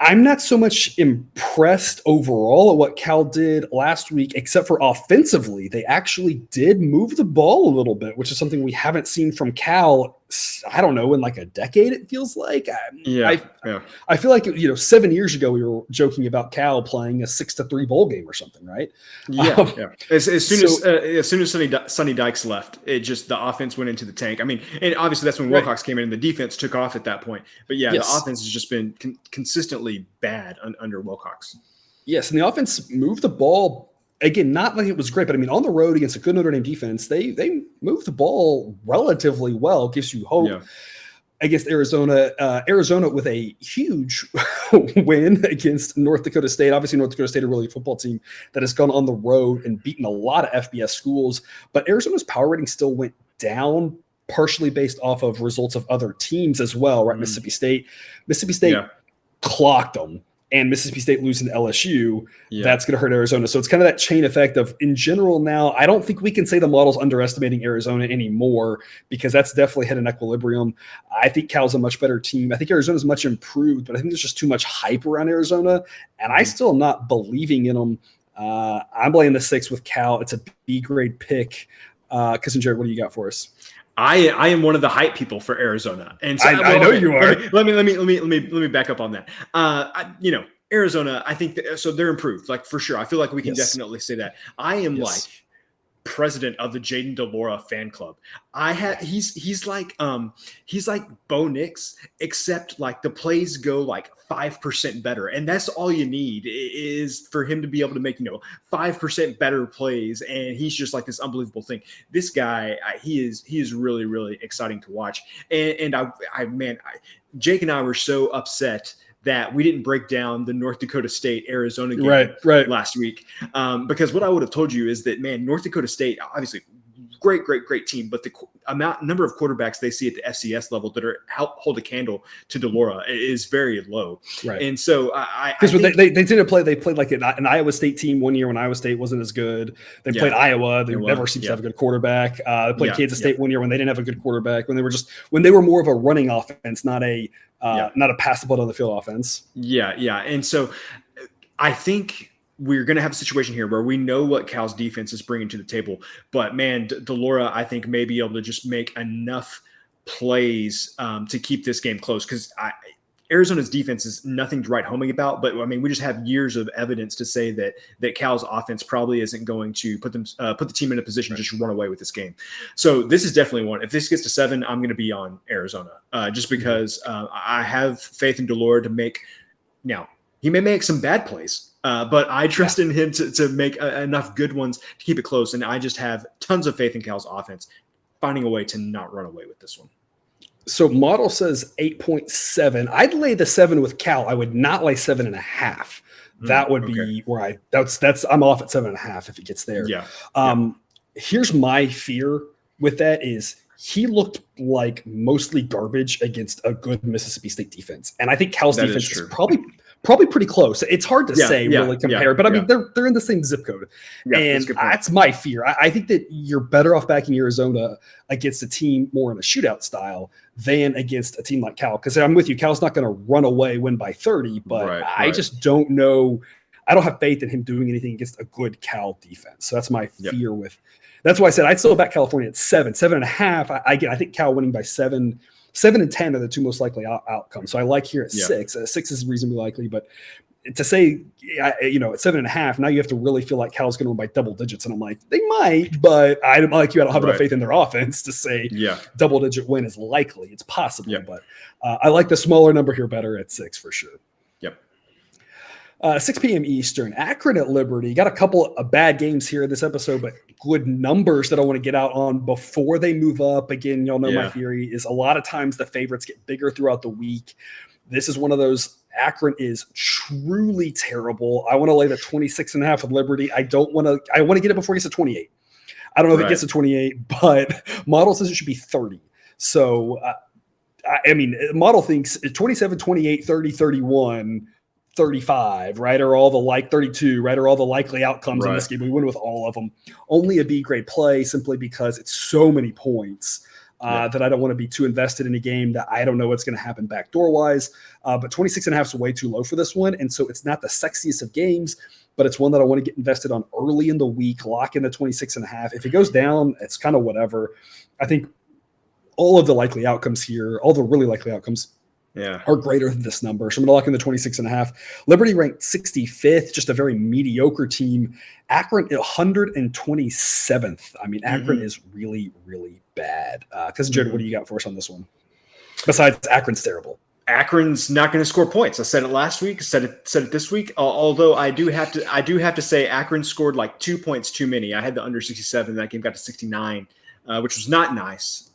I'm not so much impressed overall at what Cal did last week, except for offensively. They actually did move the ball a little bit, which is something we haven't seen from Cal, I don't know, in like a decade, it feels like. I feel like, 7 years ago, we were joking about Cal playing a 6-3 bowl game or something, right? Yeah. As soon as Sonny Dykes left, the offense went into the tank. I mean, and obviously that's when Wilcox came in and the defense took off at that point. But the offense has just been consistently bad under Wilcox. Yes, and the offense moved the ball. Again, not like it was great, but I mean, on the road against a good Notre Dame defense, they moved the ball relatively well. Gives you hope against Arizona. Arizona with a huge win against North Dakota State. Obviously, North Dakota State, a really good football team that has gone on the road and beaten a lot of FBS schools. But Arizona's power rating still went down, partially based off of results of other teams as well, right? Mississippi State clocked them. And Mississippi State losing to LSU, that's going to hurt Arizona. So it's kind of that chain effect of, in general now, I don't think we can say the model's underestimating Arizona anymore because that's definitely hit an equilibrium. I think Cal's a much better team. I think Arizona's much improved, but I think there's just too much hype around Arizona, and I still am not believing in them. I'm laying the 6 with Cal. It's a B-grade pick. Cousin Jared, what do you got for us? I am one of the hype people for Arizona, and so I know you are. Let me back up on that. Arizona, I think so they're improved, like for sure. I feel like we can definitely say that. I am like president of the Jaden DeLora fan club. He's like Bo Nix, except like the plays go like 5% better, and that's all you need is for him to be able to make 5% better plays, and he's just like this unbelievable thing. This guy, he is really, really exciting to watch, and Jake and I were so upset that we didn't break down the North Dakota State Arizona game last week, because what I would have told you is that, man, North Dakota State, obviously great team, but the number of quarterbacks they see at the FCS level that hold a candle to DeLora is very low. Right. And so because they didn't play, they played like an Iowa State team one year when Iowa State wasn't as good. They played Iowa. They never seemed to have a good quarterback. They played Kansas State one year when they didn't have a good quarterback, when they were more of a running offense, not a pass the ball on the field offense. Yeah. And so I think we're going to have a situation here where we know what Cal's defense is bringing to the table, but man, DeLora, I think, may be able to just make enough plays to keep this game close, because Arizona's defense is nothing to write home about, but I mean, we just have years of evidence to say that Cal's offense probably isn't going to put the team in a position to just run away with this game. So this is definitely one. If this gets to 7, I'm going to be on Arizona, just because I have faith in DeLora to make. Now, he may make some bad plays, but I trust in him to make enough good ones to keep it close. And I just have tons of faith in Cal's offense finding a way to not run away with this one. So model says 8.7. I'd lay the 7 with Cal. I would not lay 7.5. That would be where I'm off at 7.5 if it gets there. Yeah. Here's my fear with that is he looked like mostly garbage against a good Mississippi State defense. And I think Cal's defense is probably pretty close. It's hard to say really compare, but I mean, they're in the same zip code. Yeah, and that's my fear. I think that you're better off backing Arizona against a team more in a shootout style than against a team like Cal. Because I'm with you, Cal's not going to run away, win by 30, but I just don't know. I don't have faith in him doing anything against a good Cal defense. So that's my fear with. That's why I said I'd still back California at 7.5. I think Cal winning by 7 and 10 are the two most likely outcomes. So I like here at 6. 6 is reasonably likely, but to say, at 7.5, now you have to really feel like Cal's going to win by double digits. And I'm like, they might, but I'm like you. I don't have enough faith in their offense to say double digit win is likely. It's possible, but I like the smaller number here better at 6 for sure. 6 p.m. Eastern, Akron at Liberty. Got a couple of bad games here in this episode, but good numbers that I want to get out on before they move up. Again, y'all know my theory is a lot of times the favorites get bigger throughout the week. This is one of those. Akron is truly terrible. I want to lay the 26.5 with Liberty. I want to get it before it gets to 28. I don't know if it gets to 28, but model says it should be 30. So, model thinks 27, 28, 30, 31, 35, right? Or all the 32, right? Or all the likely outcomes in this game. We win with all of them. Only a B grade play simply because it's so many points that I don't want to be too invested in a game that I don't know what's going to happen backdoor wise. But 26.5 is way too low for this one. And so it's not the sexiest of games, but it's one that I want to get invested on early in the week, lock in the 26.5. If it goes down, it's kind of whatever. I think all of the likely outcomes here, all the really likely outcomes are greater than this number. So I'm going to lock in the 26.5. Liberty ranked 65th, just a very mediocre team. Akron 127th. I mean, Akron is really, really bad. Cousin Jared, what do you got for us on this one? Besides Akron's terrible. Akron's not going to score points. I said it last week. Said it this week. Although I do have to say Akron scored like 2 points too many. I had the under 67. That game got to 69, which was not nice.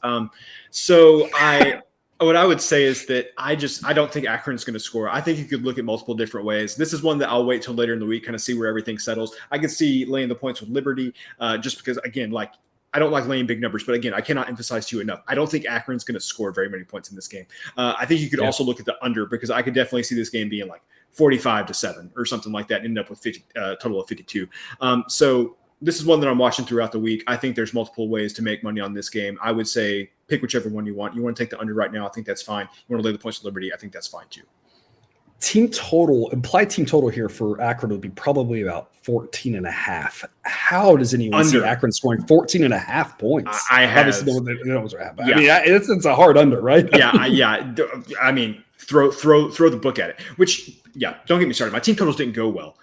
What I would say is that I don't think Akron's going to score. I think you could look at multiple different ways. This is one that I'll wait till later in the week, kind of see where everything settles. I could see laying the points with Liberty, just because, again, I don't like laying big numbers, but again, I cannot emphasize to you enough. I don't think Akron's going to score very many points in this game. I think you could also look at the under, because I could definitely see this game being like 45-7 or something like that, end up with total of 52. So this is one that I'm watching throughout the week. I think there's multiple ways to make money on this game. I would say pick whichever one you want. You want to take the under right now, I think that's fine. You want to lay the points with Liberty, I think that's fine too. Implied team total here for Akron would be probably about 14.5. How does anyone see Akron scoring 14.5 points? I have. Obviously, no one's going to happen. I mean, it's a hard under, right? I mean, throw the book at it. Which, don't get me started. My team totals didn't go well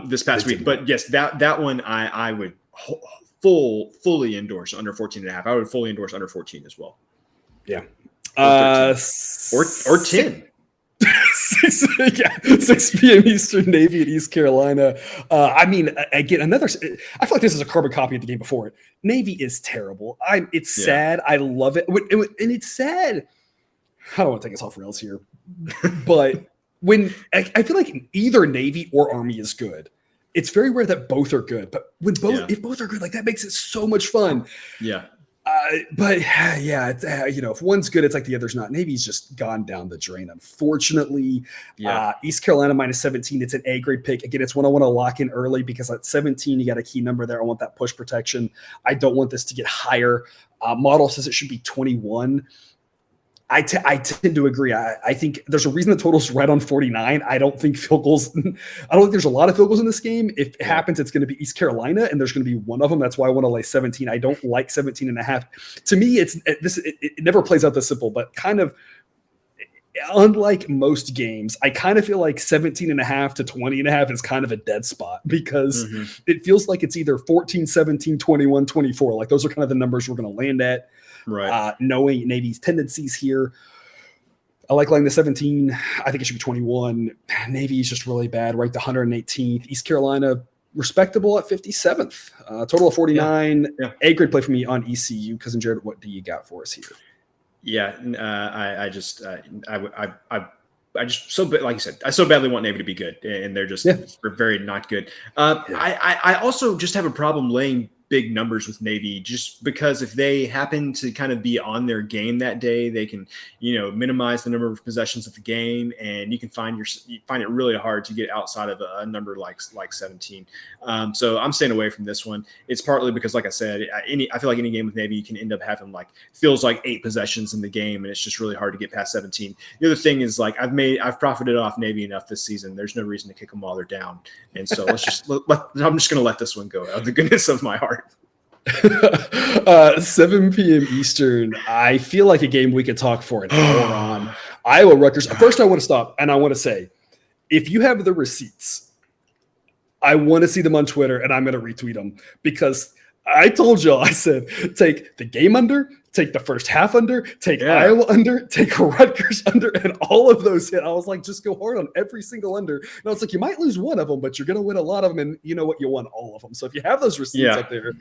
this past week, but yes, that one I would fully endorse under 14.5. I would fully endorse under 14 as well. Yeah, or 10. 6 p.m. Eastern, Navy at East Carolina. Again, I feel like this is a carbon copy of the game before it. Navy is terrible. It's sad. I love it. And it's sad. I don't want to take us off rails here, but when I feel like either Navy or Army is good. It's very rare that both are good, but if both are good, that makes it so much fun. Yeah. If one's good, it's like the other's not. Navy's just gone down the drain, unfortunately. East Carolina -17. It's an A grade pick. Again, it's one I want to lock in early because at 17, you got a key number there. I want that push protection. I don't want this to get higher. Model says it should be 21. I tend to agree. I think there's a reason the total's right on 49. I don't think there's a lot of field goals in this game. If it happens, it's going to be East Carolina, and there's going to be one of them. That's why I want to lay 17. I don't like 17.5. To me, it never plays out this simple, but kind of unlike most games, I kind of feel like 17.5 to 20.5 is kind of a dead spot because it feels like it's either 14, 17, 21, 24. Like those are kind of the numbers we're going to land at. Right. Knowing Navy's tendencies here. I like laying the 17. I think it should be 21. Navy is just really bad, right to 118th. East Carolina, respectable at 57th. Total of 49. A grade play for me on ECU. Cousin Jared, what do you got for us here? Yeah, I just so like you said, I so badly want Navy to be good, and they're just very not good. I also just have a problem laying big numbers with Navy, just because if they happen to kind of be on their game that day, they can, minimize the number of possessions of the game, and you can find it really hard to get outside of a number like 17. So I'm staying away from this one. It's partly because, like I said, I feel like any game with Navy, you can end up having feels like 8 possessions in the game, and it's just really hard to get past 17. The other thing is, I've profited off Navy enough this season. There's no reason to kick them while they're down, and so I'm just going to let this one go out of the goodness of my heart. 7 p.m. Eastern. I feel like a game we could talk for an hour on. Iowa Rutgers. First, I want to stop and I want to say, if you have the receipts, I want to see them on Twitter, and I'm going to retweet them, because I told y'all, I said, take the game under, take the first half under, take Iowa under, take Rutgers under, and all of those hit. I was like, just go hard on every single under. And I was like, you might lose one of them, but you're going to win a lot of them. And you know what? You won all of them. So if you have those receipts up there,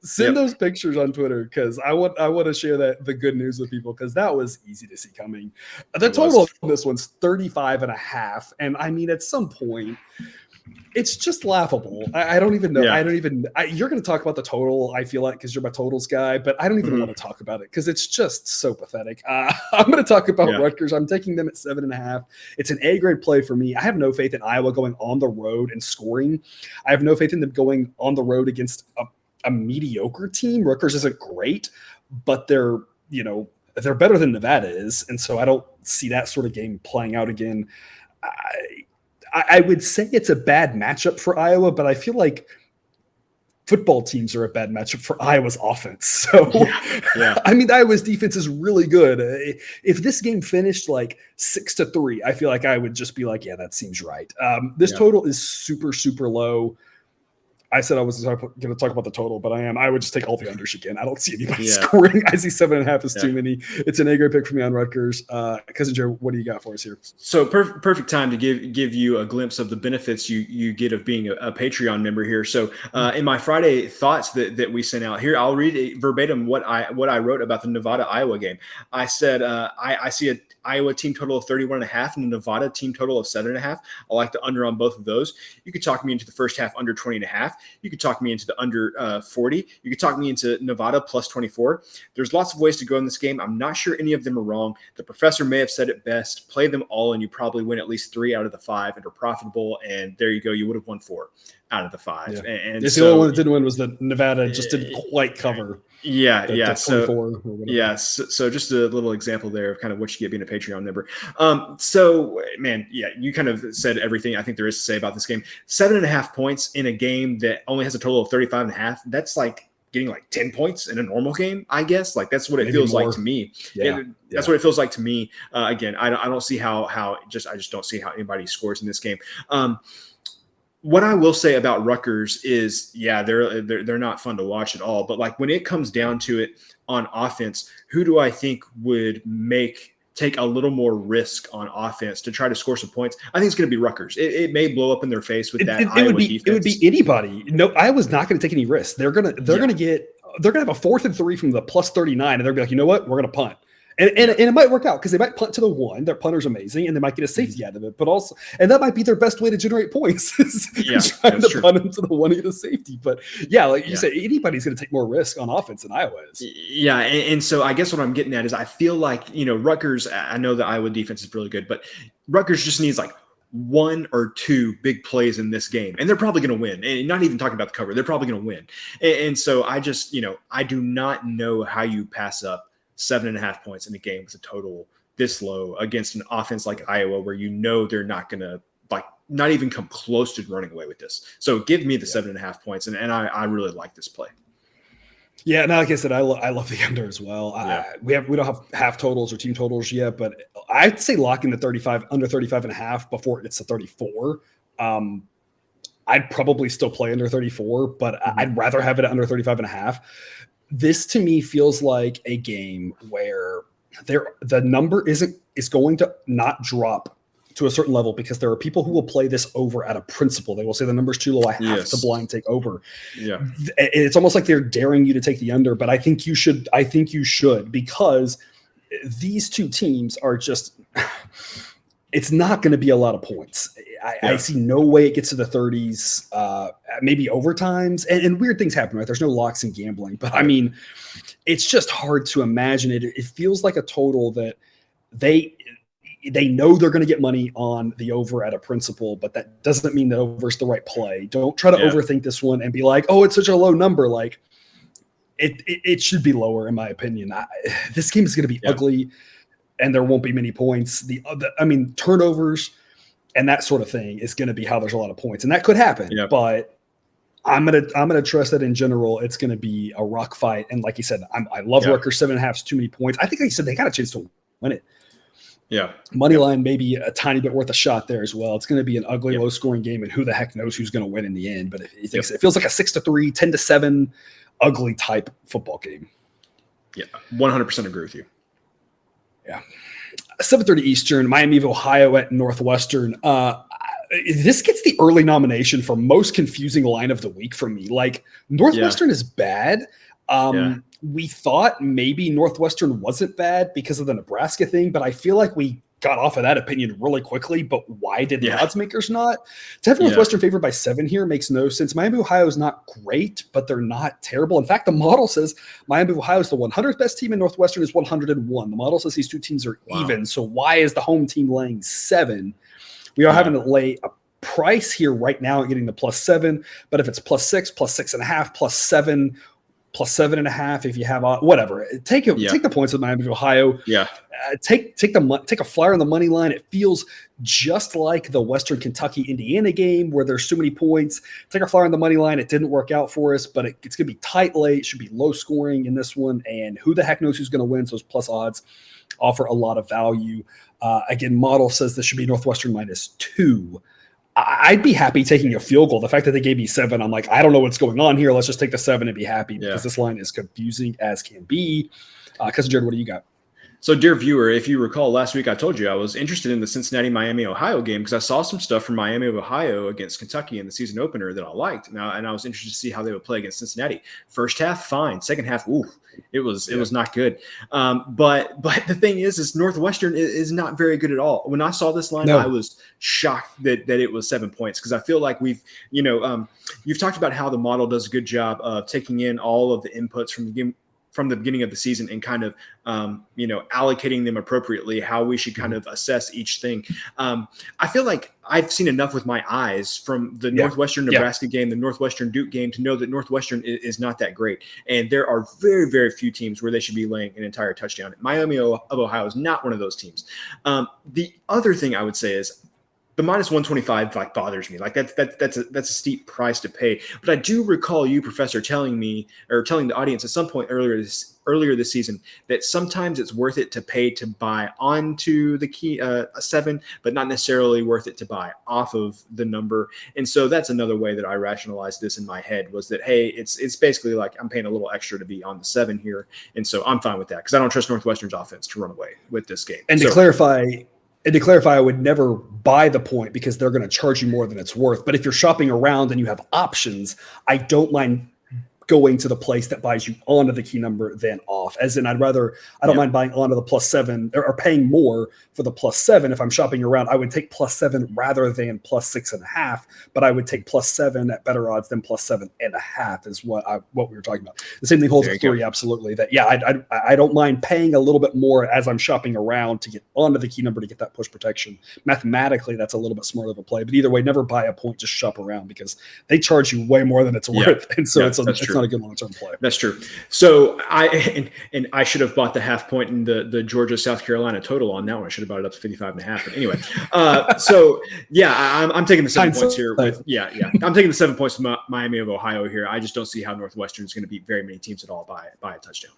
send those pictures on Twitter, because I want to share the good news with people, because that was easy to see coming. The total of this one's 35.5. And I mean, at some point, it's just laughable. I don't even know. You're going to talk about the total, I feel like, because you're my totals guy, but I don't even want to talk about it because it's just so pathetic. I'm going to talk about Rutgers. I'm taking them at 7.5. It's an A-grade play for me. I have no faith in Iowa going on the road and scoring. I have no faith in them going on the road against a mediocre team. Rutgers isn't great, but they're better than Nevada is. And so I don't see that sort of game playing out again. I would say it's a bad matchup for Iowa, but I feel like football teams are a bad matchup for Iowa's offense. So, I mean, Iowa's defense is really good. If this game finished 6-3, I feel like I would just be like, yeah, that seems right. This total is super, super low. I said I was going to talk about the total, but I would just take all the unders again. I don't see anybody scoring. I see 7.5 is too many. It's an A-grade pick for me on Rutgers. Cousin Joe, what do you got for us here? So perfect time to give you a glimpse of the benefits you get of being a Patreon member here. So in my Friday thoughts that we sent out here, I'll read verbatim what I wrote about the Nevada-Iowa game. I said I see a Iowa team total of 31.5 and a Nevada team total of 7.5. I like the under on both of those. You could talk me into the first half under 20.5. You could talk me into the under 40. You could talk me into Nevada plus 24. There's lots of ways to go in this game. I'm not sure any of them are wrong. The professor may have said it best. Play them all, and you probably win at least 3 out of the 5 and are profitable. And there you go. You would have won 4 out of the 5. Yeah. And the only one that didn't win was the Nevada. Just didn't quite cover. So just a little example there of kind of what you get being a Patreon member. So man, you kind of said everything I think there is to say about this game. 7.5 points in a game that only has a total of 35.5. That's like getting 10 points in a normal game, I guess. That's what it feels like to me. That's what it feels like to me. Again, I don't see how I just don't see how anybody scores in this game. What I will say about Rutgers is, they're not fun to watch at all. But when it comes down to it on offense, who do I think would take a little more risk on offense to try to score some points? I think it's going to be Rutgers. It may blow up in their face with that. Iowa defense. It would be anybody. No, Iowa's not going to take any risks. They're going to have a 4th and 3 from the plus 39, and they're going to be like, you know what, we're going to punt. And it might work out because they might punt to the 1. Their punter's amazing, and they might get a safety out of it. But also, and that might be their best way to generate points. Trying to punt into the 1 and get a safety. But you say, anybody's going to take more risk on offense than Iowa is. Yeah, and so I guess what I'm getting at is I feel like Rutgers. I know the Iowa defense is really good, but Rutgers just needs 1 or 2 big plays in this game, and they're probably going to win. And not even talking about the cover, they're probably going to win. And so I just I do not know how you pass up 7.5 points in a game with a total this low against an offense like Iowa, where they're not going to not even come close to running away with this. So give me the 7.5 points, and I really like this play. Yeah, now like I said, I love the under as well. We don't have half totals or team totals yet, but I'd say lock in the 35 under 35.5 before it gets to 34. I'd probably still play under 34, but I'd rather have it at under 35.5. This to me feels like a game where the number is going to not drop to a certain level because there are people who will play this over at a principle. They will say the number's too low. I have to blind take over. Yeah. It's almost like they're daring you to take the under, but I think you should because these two teams are just – it's not going to be a lot of points. I see no way it gets to the 30s, maybe overtimes. And weird things happen, right? There's no locks in gambling. But, I mean, it's just hard to imagine it. It feels like a total that they know they're going to get money on the over at a principal, but that doesn't mean that over is the right play. Don't try to overthink this one and be like, oh, it's such a low number. Like, it should be lower, in my opinion. This game is going to be ugly, and there won't be many points. Turnovers and that sort of thing is going to be how there's a lot of points, and that could happen. Yeah. But I'm gonna trust that in general, it's going to be a rock fight. And like you said, I love Rutgers 7.5 is too many points. I think, like you said, they got a chance to win it. Yeah, money line maybe a tiny bit worth a shot there as well. It's going to be an ugly, low scoring game, and who the heck knows who's going to win in the end. But it feels like a 6-3, 10-7, ugly type football game. Yeah, 100% agree with you. Yeah, 7:30 Eastern, Miami of Ohio at Northwestern. This gets the early nomination for most confusing line of the week for me. Like, Northwestern is bad. We thought maybe Northwestern wasn't bad because of the Nebraska thing, but I feel like we got off of that opinion really quickly. But why did the odds makers not? To have Northwestern favored by 7 here makes no sense. Miami of Ohio is not great, but they're not terrible. In fact, the model says Miami of Ohio is the 100th best team and Northwestern is 101. The model says these two teams are even. So why is the home team laying 7? We are having to lay a price here right now at getting the +7, but if it's +6, +6.5, +7, +7.5, if you have whatever, take the points with Miami of Ohio. Yeah, take a flyer on the money line. It feels just like the Western Kentucky Indiana game where there's so many points. Take a flyer on the money line. It didn't work out for us, but it's going to be tight late. It should be low scoring in this one, and who the heck knows who's going to win? So those plus odds offer a lot of value. Again, model says this should be Northwestern -2. I'd be happy taking a field goal. The fact that they gave me 7, I'm like, I don't know what's going on here. Let's just take the 7 and be happy because this line is confusing as can be. Cousin Jared, what do you got? So, dear viewer, if you recall last week, I told you I was interested in the Cincinnati-Miami, Ohio game because I saw some stuff from Miami of Ohio against Kentucky in the season opener that I liked. And I was interested to see how they would play against Cincinnati. First half, fine. Second half, it was not good. But the thing is Northwestern is not very good at all. When I saw this line, I was shocked that it was 7 points because I feel like you've talked about how the model does a good job of taking in all of the inputs from the game, from the beginning of the season and kind of, allocating them appropriately, how we should kind of assess each thing. I feel like I've seen enough with my eyes from the Northwestern Nebraska game, the Northwestern Duke game to know that Northwestern is not that great. And there are very, very few teams where they should be laying an entire touchdown. Miami of Ohio is not one of those teams. The other thing I would say is, the -125 bothers me. Like that's a steep price to pay. But I do recall you, Professor, telling me or telling the audience at some point earlier this season that sometimes it's worth it to pay to buy onto the key a 7, but not necessarily worth it to buy off of the number. And so that's another way that I rationalized this in my head was that, hey, it's basically like I'm paying a little extra to be on the 7 here, and so I'm fine with that because I don't trust Northwestern's offense to run away with this game. And to clarify, I would never buy the point because they're going to charge you more than it's worth. But if you're shopping around and you have options, I don't mind going to the place that buys you onto the key number than off. As in, I don't mind buying onto the +7 or paying more for the +7. If I'm shopping around, I would take +7 rather than +6.5, but I would take +7 at better odds than +7.5 is what we were talking about. The same thing holds for 3, absolutely. That I don't mind paying a little bit more as I'm shopping around to get onto the key number to get that push protection. Mathematically, that's a little bit smarter of a play, but either way, never buy a point, just shop around because they charge you way more than it's worth, and so it's not a good long-term play. That's true. So I should have bought the half point in the Georgia South Carolina total on that one. I should have bought it up to 55.5. But anyway, I'm taking the 7 points here. I'm taking the 7 points from Miami of Ohio here. I just don't see how Northwestern is going to beat very many teams at all by a touchdown.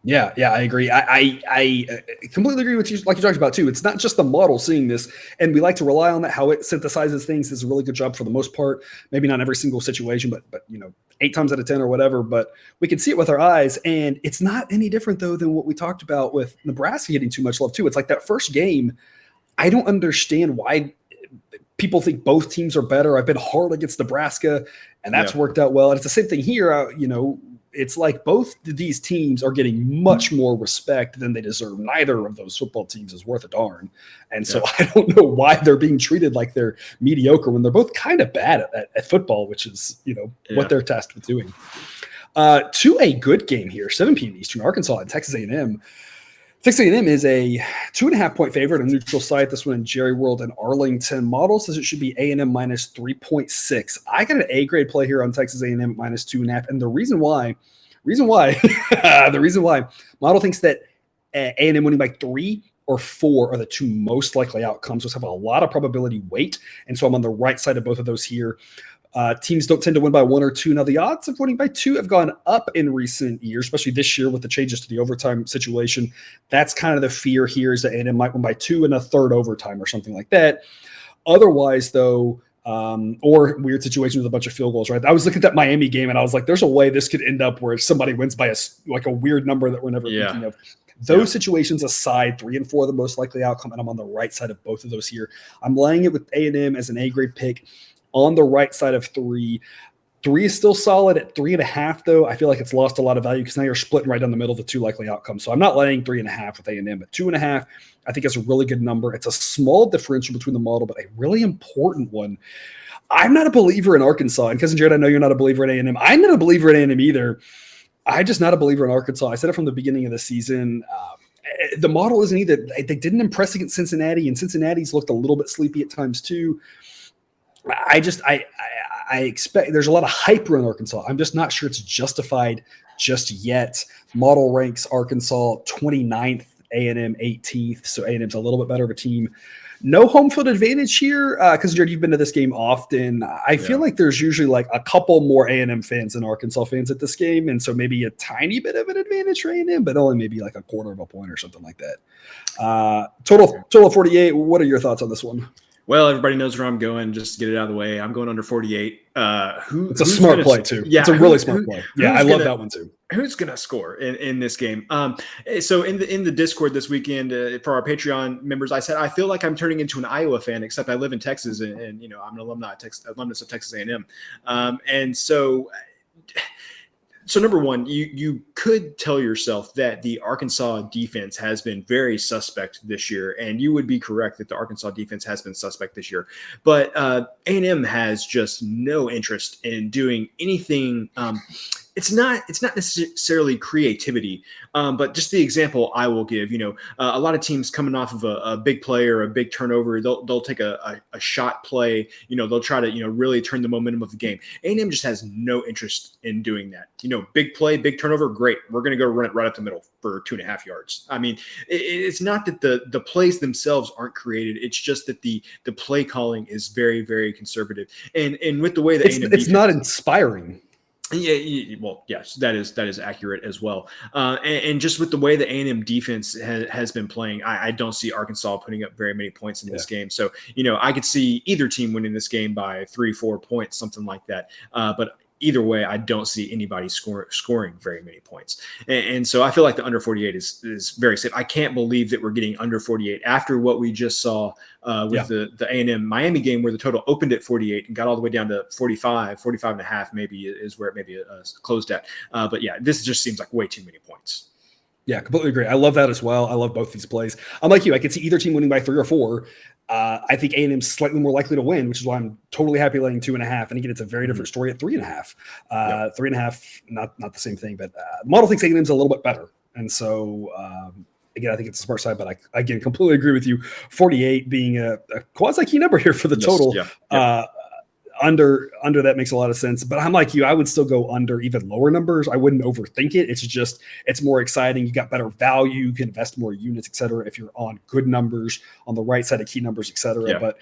Yeah, I agree. I completely agree with you. Like you talked about too, it's not just the model seeing this, and we like to rely on that. How it synthesizes things does a really good job for the most part. Maybe not every single situation, but 8 times out of 10 or whatever. But we can see it with our eyes, and it's not any different though than what we talked about with Nebraska getting too much love too. It's like that first game. I don't understand why people think both teams are better. I've been hard against Nebraska, and that's worked out well. And it's the same thing here. it's like both these teams are getting much more respect than they deserve. Neither of those football teams is worth a darn. And so I don't know why they're being treated like they're mediocre when they're both kind of bad at football, which is, what they're tasked with doing. To a good game here, 7 p.m. Eastern, Arkansas and Texas A&M. Texas A&M is a 2.5-point favorite on neutral site. This one in Jerry World and Arlington. Model says it should be A&M minus 3.6. I got an A grade play here on Texas A&M minus 2.5. And the reason why, model thinks that A&M winning by 3 or 4 are the two most likely outcomes. Those have a lot of probability weight. And so I'm on the right side of both of those here. Teams don't tend to win by 1 or 2. Now, the odds of winning by 2 have gone up in recent years, especially this year with the changes to the overtime situation. That's kind of the fear here, is that A&M might win by 2 in a third overtime or something like that. Otherwise, though, or weird situation with a bunch of field goals, right? I was looking at that Miami game, and I was like, there's a way this could end up where somebody wins by a weird number that we're never thinking of. Those situations aside, 3 and 4 are the most likely outcome, and I'm on the right side of both of those here. I'm laying it with A&M as an A-grade pick. On the right side of 3. 3 is still solid at 3.5, though. I feel like it's lost a lot of value because now you're splitting right down the middle of the 2 likely outcomes. So I'm not laying 3.5 with A&M, but 2.5, I think is a really good number. It's a small differential between the model, but a really important one. I'm not a believer in Arkansas. And Cousin Jared, I know you're not a believer in A&M. I'm not a believer in A&M either. I'm just not a believer in Arkansas. I said it from the beginning of the season. The model isn't either. They didn't impress against Cincinnati, and Cincinnati's looked a little bit sleepy at times too. I expect there's a lot of hype around Arkansas. I'm just not sure it's justified just yet. Model ranks Arkansas 29th, A&M 18th, so A&M's a little bit better of a team. No home field advantage here, because Jared, you've been to this game often. I feel like there's usually like a couple more A&M fans than Arkansas fans at this game, and so maybe a tiny bit of an advantage for A&M, but only maybe like a quarter of a point or something like that. Total 48. What are your thoughts on this one? Well, everybody knows where I'm going. Just to get it out of the way, I'm going under 48. It's a smart play, too. Yeah, it's a really smart play. Yeah, I love that one, too. Who's going to score in this game? So in the Discord this weekend for our Patreon members, I said I feel like I'm turning into an Iowa fan, except I live in Texas, and I'm an alumnus of Texas A&M, and so. So number one, you could tell yourself that the Arkansas defense has been very suspect this year, and you would be correct that the Arkansas defense has been suspect this year. But A&M has just no interest in doing anything. It's not necessarily creativity, but just the example I will give. A lot of teams coming off of a big play or a big turnover, they'll take a shot play. They'll try to really turn the momentum of the game. A&M just has no interest in doing that. Big play, big turnover, great. We're going to go run it right up the middle for 2.5 yards. I mean, it's not that the plays themselves aren't created. It's just that the play calling is very, very conservative. And with the way that it's not inspiring. Yeah, well, yes, that is accurate as well. And just with the way the A&M defense has been playing, I don't see Arkansas putting up very many points in this game. So, I could see either team winning this game by 3-4 points, something like that. But either way, I don't see anybody scoring very many points. And so I feel like the under 48 is very safe. I can't believe that we're getting under 48 after what we just saw with the A&M Miami game, where the total opened at 48 and got all the way down to 45 and a half, maybe is where it maybe closed at. But yeah, this just seems like way too many points. Yeah, completely agree. I love that as well. I love both these plays. I'm like you. I could see either team winning by 3 or 4. I think A&M's slightly more likely to win, which is why I'm totally happy laying 2.5. And again, it's a very different story at 3.5. 3.5, not the same thing, but the model thinks A&M's a little bit better. And so, again, I think it's a smart side, but I, again, completely agree with you. 48 being a quasi-key number here for the total. Under that makes a lot of sense, but I'm like you. I would still go under even lower numbers. I wouldn't overthink it. It's more exciting. You got better value. You can invest more units, et cetera, if you're on good numbers on the right side of key numbers, et cetera. Yeah. But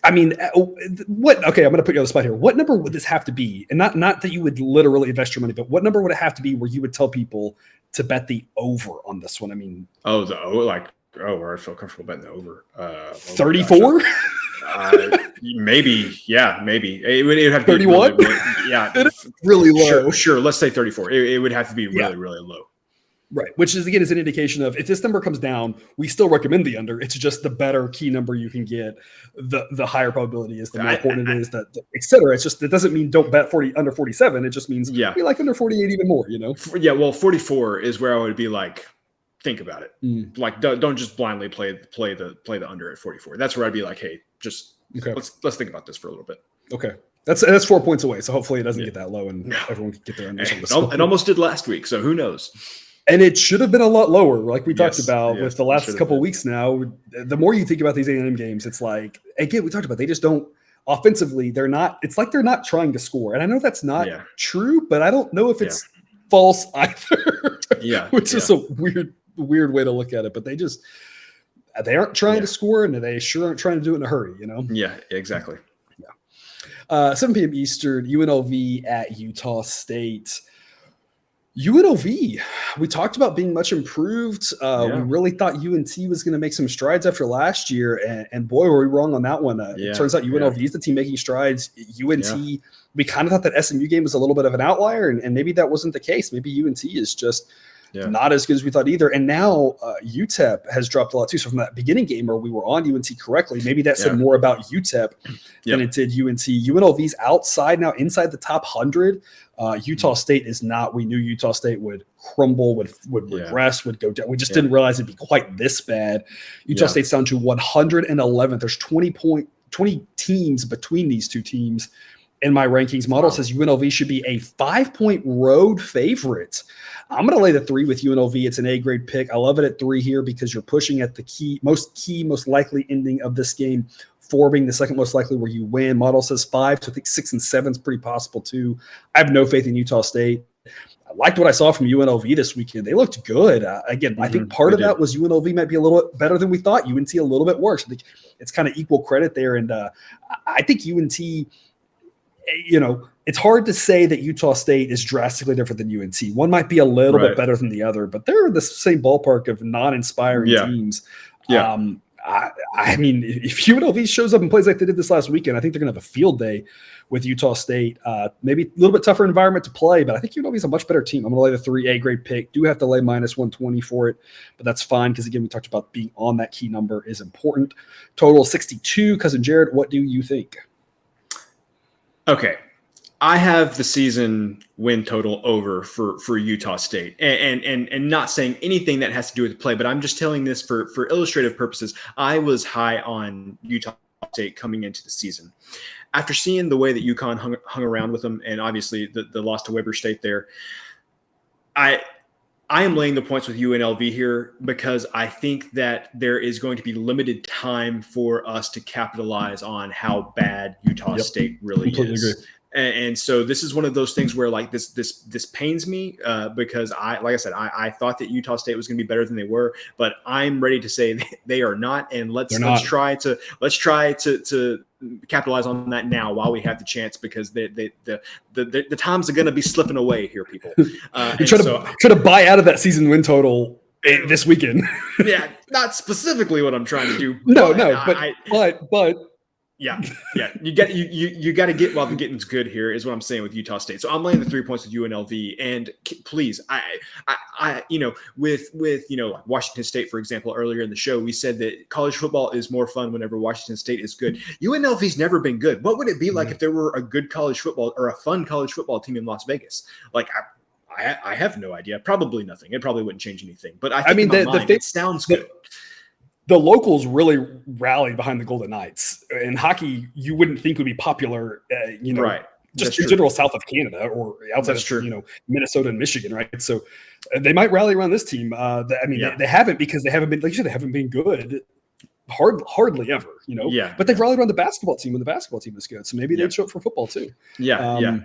I mean, okay, I'm going to put you on the spot here. What number would this have to be? And not that you would literally invest your money, but what number would it have to be where you would tell people to bet the over on this one? I mean, where I feel comfortable betting the over. 34? Maybe. It would have to be 31. Really really low. Sure. Let's say 34. It would have to be really, really low. Right, which is again is an indication of if this number comes down, we still recommend the under. It's just the better key number you can get, the higher probability is, the more important it is, that et cetera. It's just, it doesn't mean don't bet under 47. It just means we like under 48 even more. Yeah, well, 44 is where I would be like, think about it. Like don't just blindly play the under at 44. That's where I'd be like, hey, just let's think about this for a little bit. Okay. That's 4 points away. So hopefully it doesn't get that low and everyone can get their under. It almost did last week, so who knows? And it should have been a lot lower, like we talked about with the last couple of weeks now. The more you think about these A&M games, it's like, again, we talked about, they just don't offensively. It's like they're not trying to score. And I know that's not true, but I don't know if it's false either. Which is a weird way to look at it. But they aren't trying to score, and they sure aren't trying to do it in a hurry, Yeah, exactly. 7 p.m. Eastern, UNLV at Utah State. UNLV, we talked about being much improved. We really thought UNT was going to make some strides after last year, and boy, were we wrong on that one. It turns out UNLV is the team making strides. UNT, we kind of thought that SMU game was a little bit of an outlier, and maybe that wasn't the case. Maybe UNT is just not as good as we thought either. And now UTEP has dropped a lot too. So from that beginning game where we were on UNT correctly, maybe that said more about UTEP than it did UNT. UNLV's outside now, inside the top 100. Utah State is not. We knew Utah State would crumble, would regress, would go down. We just didn't realize it'd be quite this bad. Utah State's down to 111th. There's 20 teams between these two teams in my rankings. Model says UNLV should be a 5-point road favorite. I'm going to lay the 3 with UNLV. It's an A-grade pick. I love it at 3 here because you're pushing at the most likely ending of this game. 4 being the second most likely where you win. Model says 5, so I think 6 and 7 is pretty possible too. I have no faith in Utah State. I liked what I saw from UNLV this weekend. They looked good. Again, I think part of that was UNLV might be a little bit better than we thought. UNT a little bit worse. I think it's kind of equal credit there. And I think UNT, it's hard to say that Utah State is drastically different than UNT. One might be a little bit better than the other, but they're in the same ballpark of non-inspiring teams. I mean, if UNLV shows up and plays like they did this last weekend, I think they're going to have a field day with Utah State. Maybe a little bit tougher environment to play, but I think UNLV is a much better team. I'm going to lay the 3 A-grade pick. Do have to lay minus 120 for it, but that's fine because, again, we talked about being on that key number is important. Total 62. Cousin Jared, what do you think? Okay. I have the season win total over for Utah State, and not saying anything that has to do with the play, but I'm just telling this for illustrative purposes. I was high on Utah State coming into the season. After seeing the way that UConn hung around with them, and obviously the loss to Weber State there, I am laying the points with UNLV here because I think that there is going to be limited time for us to capitalize on how bad Utah State really is. Agree. And so this is one of those things where like this pains me because I thought that Utah State was going to be better than they were, but I'm ready to say they are not. And let's try to capitalize on that now while we have the chance because the times are going to be slipping away here, people. You try to buy out of that season win total this weekend. Yeah, not specifically what I'm trying to do. But. Yeah. You got to get while the getting's good here is what I'm saying with Utah State. So I'm laying the 3 points with UNLV, and please, I with like Washington State, for example, earlier in the show, we said that college football is more fun whenever Washington State is good. UNLV's never been good. What would it be like if there were a good college football or a fun college football team in Las Vegas? Like I have no idea. Probably nothing. It probably wouldn't change anything. But I think it sounds good. The locals really rallied behind the Golden Knights. In hockey, you wouldn't think would be popular, just in general south of Canada or outside of Minnesota and Michigan, right? So they might rally around this team. They haven't because they haven't been, like you said, they haven't been good hardly ever, But they've rallied around the basketball team when the basketball team is good. So maybe they'd show up for football too. I'm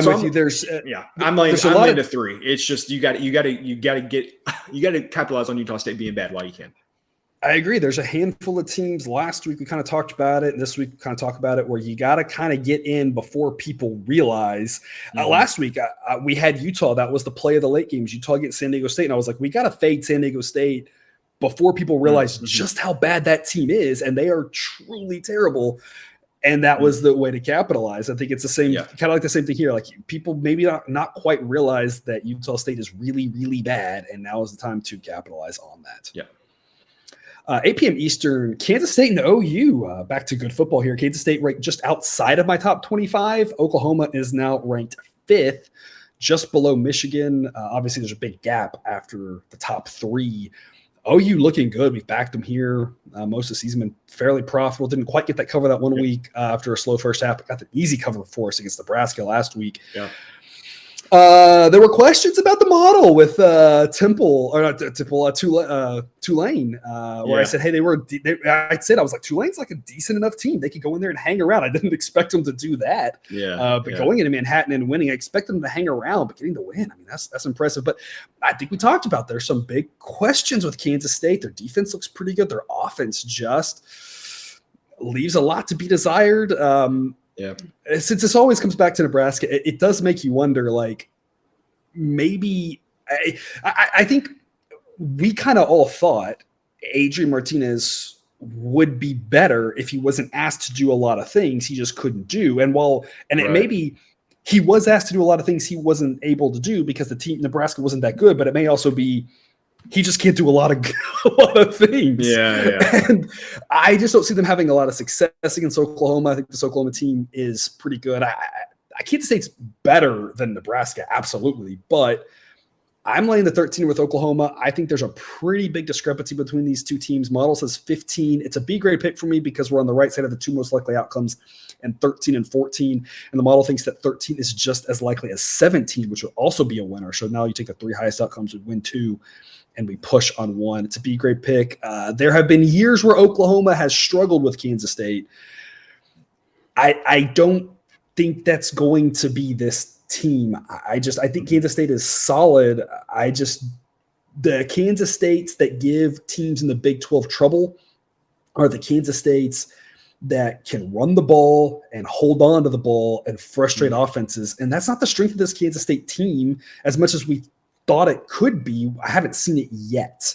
with you. I'm laying to 3. It's just you got to capitalize on Utah State being bad while you can. I agree. There's a handful of teams. Last week we kind of talked about it, and this week we kind of talk about it, where you got to kind of get in before people realize. Last week we had Utah. That was the play of the late games. Utah against San Diego State, and I was like, we got to fade San Diego State before people realize just how bad that team is, and they are truly terrible. And that was the way to capitalize. I think it's the same, kind of like the same thing here. Like people maybe not quite realize that Utah State is really, really bad. And now is the time to capitalize on that. Yeah. 8 p.m. Eastern, Kansas State and OU. Back to good football here. Kansas State ranked just outside of my top 25. Oklahoma is now ranked 5th, just below Michigan. Obviously, there's a big gap after the top 3. OU looking good. We've backed them here most of the season, been fairly profitable. Didn't quite get that cover that 1 week after a slow first half, but got the easy cover for us against Nebraska last week. Yeah. There were questions about the model with Tulane, where I said, hey, I was like, Tulane's like a decent enough team. They could go in there and hang around. I didn't expect them to do that. Going into Manhattan and winning, I expect them to hang around, but getting the win, I mean, that's impressive. But I think we talked about there's some big questions with Kansas State. Their defense looks pretty good. Their offense just leaves a lot to be desired. Since this always comes back to Nebraska, it does make you wonder, like, maybe I think we kind of all thought Adrian Martinez would be better if he wasn't asked to do a lot of things he just couldn't do. And maybe he was asked to do a lot of things he wasn't able to do because the team Nebraska wasn't that good, but it may also be he just can't do a lot of things. And I just don't see them having a lot of success against Oklahoma. I think this Oklahoma team is pretty good. I can't say it's better than Nebraska, absolutely, but I'm laying the 13 with Oklahoma. I think there's a pretty big discrepancy between these two teams. Model says 15. It's a B grade pick for me because we're on the right side of the two most likely outcomes, and 13 and 14. And the model thinks that 13 is just as likely as 17, which would also be a winner. So now you take the 3 highest outcomes, would win 2, and we push on 1. It's a B grade pick. There have been years where Oklahoma has struggled with Kansas State. I don't think that's going to be this team. I think Kansas State is solid. The Kansas States that give teams in the Big 12 trouble are the Kansas States that can run the ball and hold on to the ball and frustrate offenses. And that's not the strength of this Kansas State team as much as we thought it could be. I haven't seen it yet.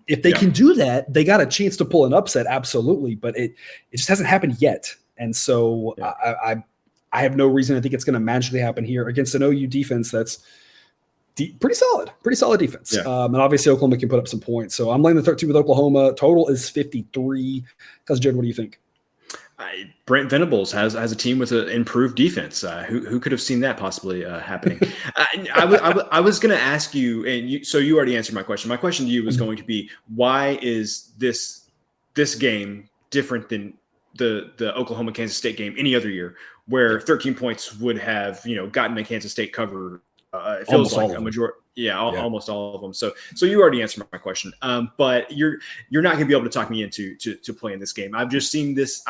If they can do that, they got a chance to pull an upset. Absolutely. But it just hasn't happened yet. And so I have no reason to think it's going to magically happen here against an OU defense that's pretty solid defense. And obviously Oklahoma can put up some points. So I'm laying the 13 with Oklahoma. Total is 53. Cousin Jared, what do you think? Brent Venables has a team with an improved defense. Who could have seen that possibly happening? I was going to ask you, and so you already answered my question. My question to you was going to be, why is this game different than the Oklahoma Kansas State game any other year, where 13 points would have gotten a Kansas State cover? It feels almost like a majority. Almost all of them. So you already answered my question. But you're not going to be able to talk me into playing this game. I've seen this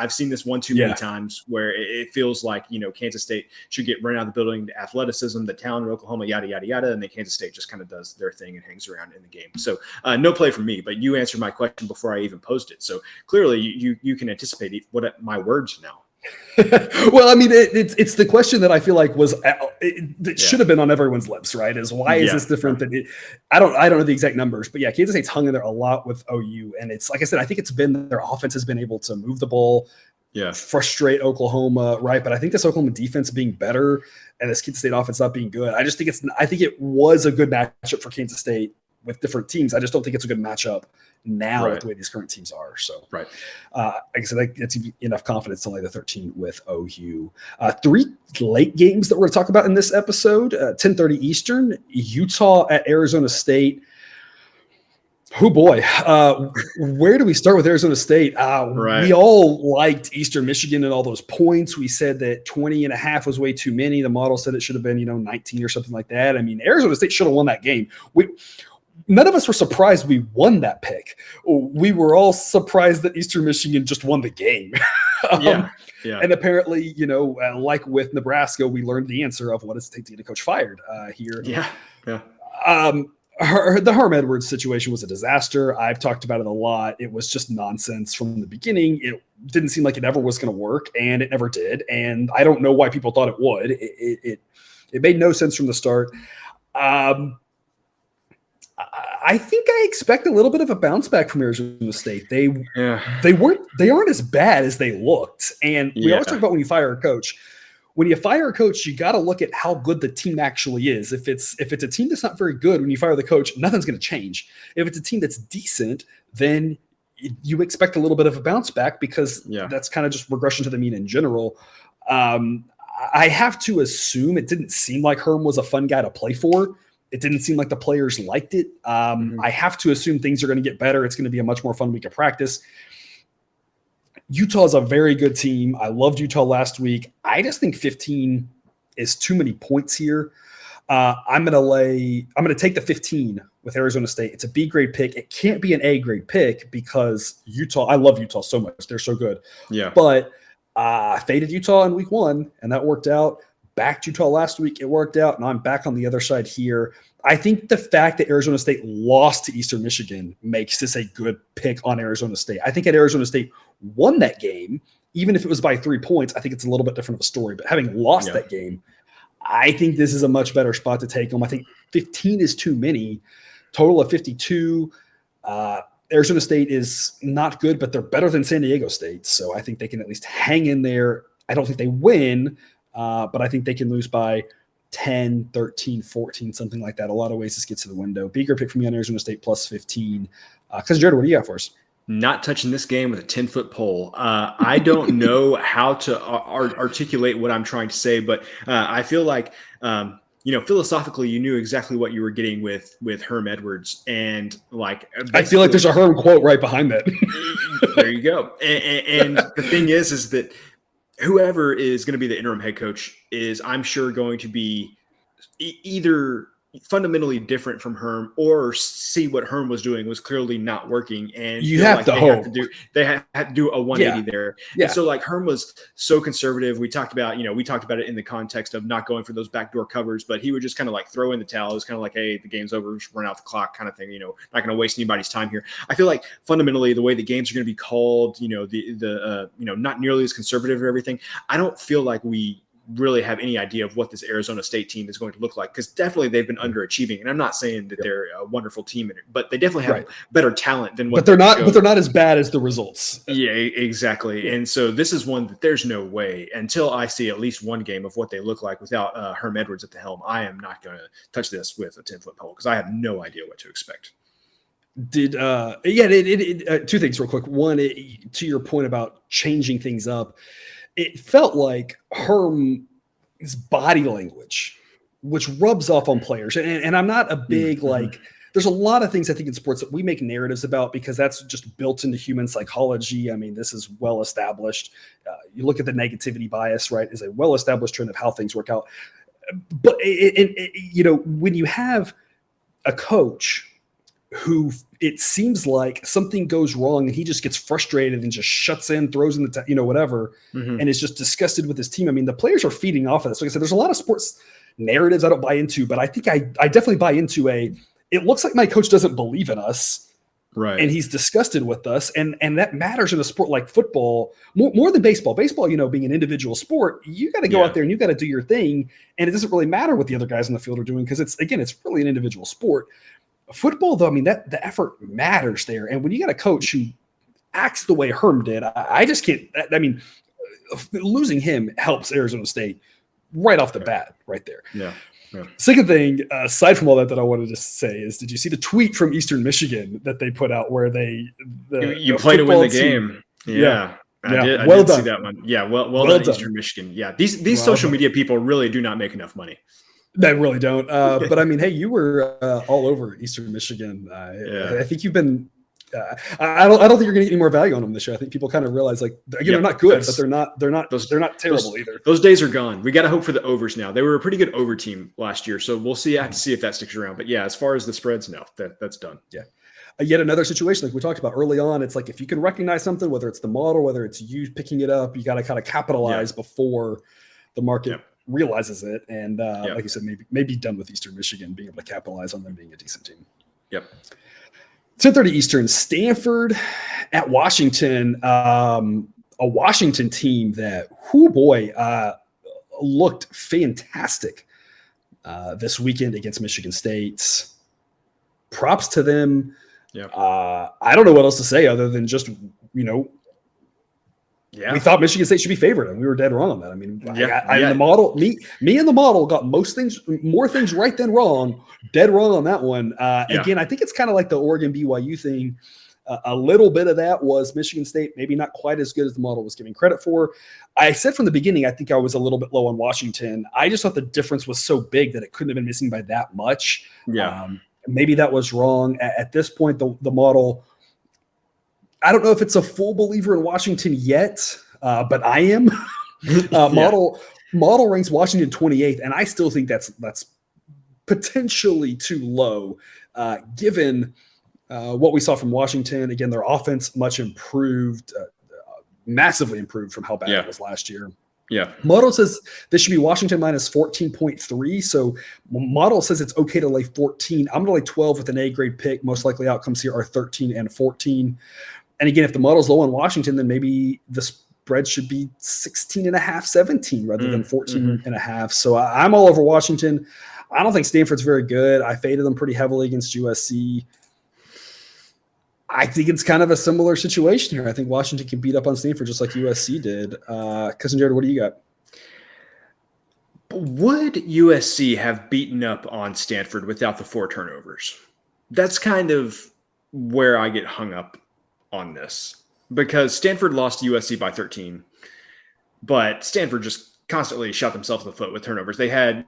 one too many times where it feels like Kansas State should get run out of the building, the athleticism, the talent of Oklahoma, yada yada yada, and then Kansas State just kind of does their thing and hangs around in the game. So no play for me. But you answered my question before I even posed it. So clearly you can anticipate what my words now. Well, I mean, it's the question that I feel like should have been on everyone's lips, right? Is why is this different than it? I don't know the exact numbers, but Kansas State's hung in there a lot with OU, and it's like I said, I think it's been their offense has been able to move the ball, frustrate Oklahoma, right? But I think this Oklahoma defense being better and this Kansas State offense not being good, I think it was a good matchup for Kansas State with different teams. I just don't think it's a good matchup now with the way these current teams are. So, like I said, that's enough confidence to lay the 13 with OU. 3 late games that we're going to talk about in this episode. 10:30 Eastern, Utah at Arizona State. Oh boy, where do we start with Arizona State? We all liked Eastern Michigan and all those points. We said that 20.5 was way too many. The model said it should have been 19 or something like that. I mean, Arizona State should have won that game. None of us were surprised we won that pick. We were all surprised that Eastern Michigan just won the game. And apparently, like with Nebraska, we learned the answer of what does it take to get a coach fired here. The Herm Edwards situation was a disaster. I've talked about it a lot. It was just nonsense from the beginning. It didn't seem like it ever was going to work, and it never did. And I don't know why people thought it would. It made no sense from the start. I think I expect a little bit of a bounce back from Arizona State. They aren't as bad as they looked. And we always talk about when you fire a coach. When you fire a coach, you got to look at how good the team actually is. If it's a team that's not very good, when you fire the coach, nothing's going to change. If it's a team that's decent, then you expect a little bit of a bounce back because that's kind of just regression to the mean in general. I have to assume it didn't seem like Herm was a fun guy to play for. It didn't seem like the players liked it. I have to assume things are going to get better. It's going to be a much more fun week of practice. Utah is a very good team. I loved Utah last week. I just think 15 is too many points here. I'm going to take the 15 with Arizona State. It's a B grade pick. It can't be an A grade pick because I love Utah so much. They're so good. Yeah. But I faded Utah in week 1 and that worked out. Backed Utah last week. It worked out. And I'm back on the other side here. I think the fact that Arizona State lost to Eastern Michigan makes this a good pick on Arizona State. I think had Arizona State won that game, even if it was by 3 points, I think it's a little bit different of a story. But having lost that game, I think this is a much better spot to take them. I think 15 is too many. Total of 52. Arizona State is not good, but they're better than San Diego State. So I think they can at least hang in there. I don't think they win, but I think they can lose by 10, 13, 14, something like that. A lot of ways this gets to the window. Bigger pick for me on Arizona State plus 15. Because Jared, what do you got for us? Not touching this game with a 10-foot pole. I don't know how to articulate what I'm trying to say, but I feel like, philosophically, you knew exactly what you were getting with Herm Edwards. And I feel like there's a Herm quote right behind that. There you go. And the thing is that whoever is going to be the interim head coach is, I'm sure, going to be either fundamentally different from Herm, or see what Herm was doing was clearly not working, and you have to hope they have to do a 180 there. And so Herm was so conservative. We talked about it in the context of not going for those backdoor covers, but he would just kind of throw in the towel. It was kind of hey, the game's over, we should run out the clock kind of thing. Not going to waste anybody's time here. I feel like fundamentally the way the games are going to be called, not nearly as conservative or everything. I don't feel like we really have any idea of what this Arizona State team is going to look like, because definitely they've been underachieving, and I'm not saying that they're a wonderful team in it, but they definitely have better talent than what. But they're not as bad as the results. Yeah, exactly. And so this is one that there's no way, until I see at least one game of what they look like without Herm Edwards at the helm, I am not going to touch this with a 10-foot pole, because I have no idea what to expect. Two things real quick. One, to your point about changing things up, it felt like Herm's body language, which rubs off on players. And I'm not a big, there's a lot of things I think in sports that we make narratives about because that's just built into human psychology. I mean, this is well established. You look at the negativity bias, right, is a well-established trend of how things work out. But, when you have a coach who it seems like something goes wrong and he just gets frustrated and just shuts in, throws in the, whatever, and is just disgusted with his team. I mean, the players are feeding off of this. Like I said, there's a lot of sports narratives I don't buy into, but I think I definitely buy into it looks like my coach doesn't believe in us. Right. And he's disgusted with us. And that matters in a sport like football more than baseball. Baseball, being an individual sport, you got to go out there and you got to do your thing. And it doesn't really matter what the other guys on the field are doing, because it's really an individual sport. Football, though, I mean, that the effort matters there. And when you got a coach who acts the way Herm did, I just can't. I mean, losing him helps Arizona State right off the bat, right there. Yeah. Second thing, aside from all that I wanted to say is, did you see the tweet from Eastern Michigan that they put out where you play to win the game? Yeah. I did see that one. Yeah, well done, Eastern Michigan. Yeah, these social media people really do not make enough money. They really don't. But I mean, hey, you were all over Eastern Michigan. I think you've been. I don't think you're going to get any more value on them this year. I think people kind of realize, they're not good, but they're not terrible either. Those days are gone. We got to hope for the overs now. They were a pretty good over team last year, so we'll see. I have to see if that sticks around. But yeah, as far as the spreads, no, that's done. Yeah. Yet another situation like we talked about early on. It's like if you can recognize something, whether it's the model, whether it's you picking it up, you got to kind of capitalize before the market realizes it. And like you said, maybe done with Eastern Michigan being able to capitalize on them being a decent team. Yep. 10:30 Eastern, Stanford at Washington. A Washington team that, looked fantastic this weekend against Michigan State. props to them. Yeah. I don't know what else to say other than just, we thought Michigan State should be favored, and we were dead wrong on that. I mean, the model, me and the model got more things right than wrong, dead wrong on that one. Again, I think it's kind of like the Oregon BYU thing. A little bit of that was Michigan State, maybe not quite as good as the model was giving credit for. I said from the beginning, I think I was a little bit low on Washington. I just thought the difference was so big that it couldn't have been missing by that much. Yeah. Maybe that was wrong. At this point, the model, I don't know if it's a full believer in Washington yet, but I am. Model ranks Washington 28th, and I still think that's potentially too low, given what we saw from Washington. Again, their offense much improved, massively improved from how bad it was last year. Yeah. Model says this should be Washington minus 14.3. So model says it's okay to lay 14. I'm going to lay 12 with an A grade pick. Most likely outcomes here are 13 and 14. And again, if the model's low on Washington, then maybe the spread should be 16 and a half, 17 rather than 14 and a half. So I'm all over Washington. I don't think Stanford's very good. I faded them pretty heavily against USC. I think it's kind of a similar situation here. I think Washington can beat up on Stanford just like USC did. Cousin Jared, what do you got? Would USC have beaten up on Stanford without the 4 turnovers? That's kind of where I get hung up on this, because Stanford lost to USC by 13, but Stanford just constantly shot themselves in the foot with turnovers. They had,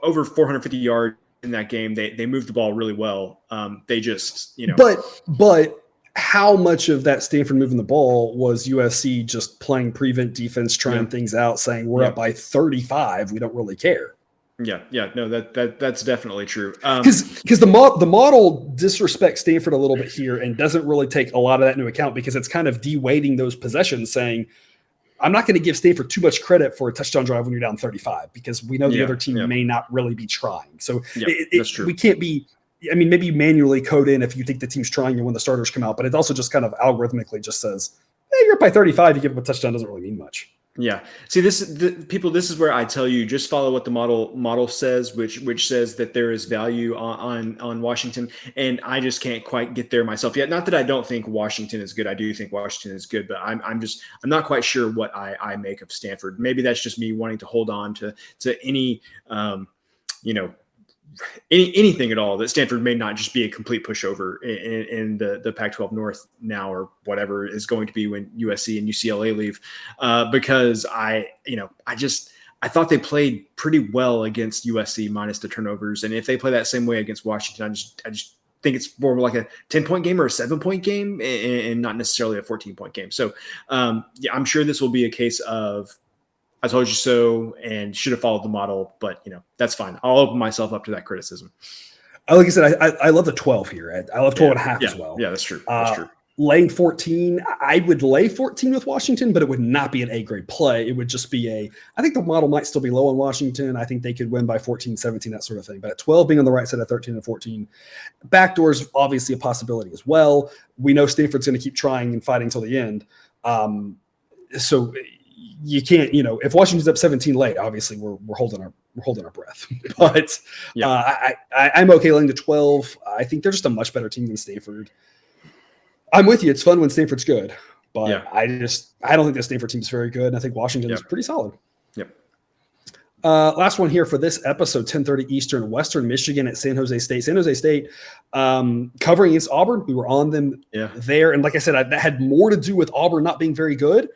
over 450 yards in that game. They moved the ball really well. They just, But how much of that Stanford moving the ball was USC just playing prevent defense, trying things out, saying we're up by 35, we don't really care. No, that's definitely true. Because the model disrespects Stanford a little bit here and doesn't really take a lot of that into account, because it's kind of de-weighting those possessions, saying I'm not going to give Stanford too much credit for a touchdown drive when you're down 35, because we know the other team may not really be trying. So that's true. We can't be. I mean, maybe you manually code in if you think the team's trying and when the starters come out, but it also just kind of algorithmically just says, hey, you're up by 35, you give them a touchdown, doesn't really mean much. Yeah. See, this is where I tell you, just follow what the model says, which says that there is value on Washington. And I just can't quite get there myself yet. Not that I don't think Washington is good. I do think Washington is good, but I'm not quite sure what I make of Stanford. Maybe that's just me wanting to hold on to any, anything at all, that Stanford may not just be a complete pushover in the Pac-12 North now, or whatever is going to be when USC and UCLA leave, because I thought they played pretty well against USC minus the turnovers, and if they play that same way against Washington, I just think it's more like a 10-point game or a 7-point game, and not necessarily a 14-point game. So I'm sure this will be a case of I told you so and should have followed the model, but that's fine. I'll open myself up to that criticism. Like I said, I love the 12 here. I love 12 and a half as well. Yeah, that's true. That's true. Laying 14, I would lay 14 with Washington, but it would not be an A-grade play. It would just be I think the model might still be low on Washington. I think they could win by 14, 17, that sort of thing. But at 12 being on the right side of 13 and 14, backdoor's obviously a possibility as well. We know Stanford's going to keep trying and fighting till the end. So you can't, if Washington's up 17 late, obviously we're holding our breath. But I'm okay laying to 12. I think they're just a much better team than Stanford. I'm with you. It's fun when Stanford's good, but I don't think the Stanford team is very good. And I think Washington is pretty solid. Yep. Last one here for this episode, 10:30 Eastern, Western Michigan at San Jose State. San Jose State covering against Auburn. We were on them there. And like I said, that had more to do with Auburn not being very good.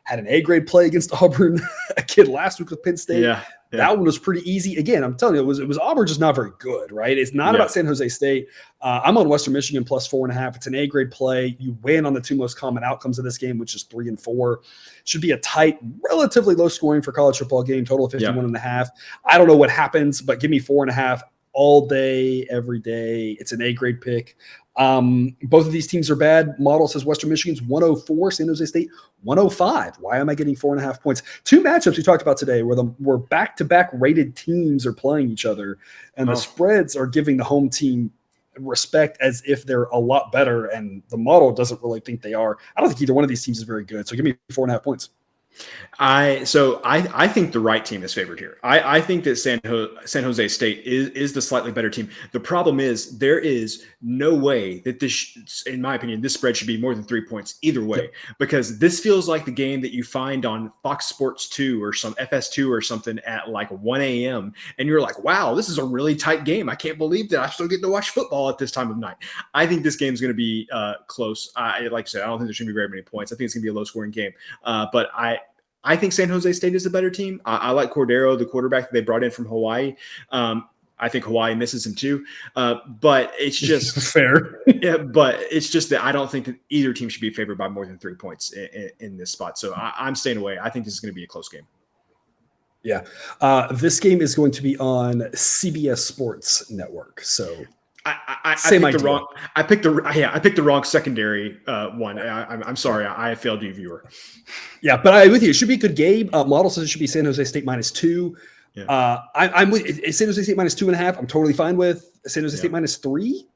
Had an A-grade play against Auburn again last week with Penn State. That one was pretty easy. Again, I'm telling you, it was Auburn just not very good, right? It's not about San Jose State. I'm on Western Michigan plus 4.5. It's an A-grade play. You win on the two most common outcomes of this game, which is 3 and 4. Should be a tight, relatively low scoring for college football game, total of 51.5. I don't know what happens, but give me 4.5 all day, every day. It's an A-grade pick. Both of these teams are bad. Model says Western Michigan's 104, San Jose State 105. Why am I getting 4.5 points? Two matchups we talked about today where back-to-back rated teams are playing each other, and the spreads are giving the home team respect as if they're a lot better, and the model doesn't really think they are. I don't think either one of these teams is very good, so give me 4.5 points. I think the right team is favored here. I think that San Jose State is the slightly better team. The problem is there is no way that this, in my opinion, this spread should be more than 3 points either way, because this feels like the game that you find on Fox Sports 2 or some FS2 or something at like 1 a.m. and you're like, wow, this is a really tight game. I can't believe that I still get to watch football at this time of night. I think this game is going to be close. Like I said, I don't think there's going to be very many points. I think it's going to be a low scoring game. But I think San Jose State is a better team. I like Cordero, the quarterback that they brought in from Hawaii. I think Hawaii misses him too. But it's just fair. Yeah, but it's just that I don't think that either team should be favored by more than 3 points in this spot. So I'm staying away. I think this is going to be a close game. Yeah. This game is going to be on CBS Sports Network. So I picked the wrong secondary one. I'm sorry. I failed you, viewer. Yeah, but I'm with you. It should be a good game. Model says it should be San Jose State -2. Yeah. I'm with San Jose State -2.5. I'm totally fine with San Jose State -3.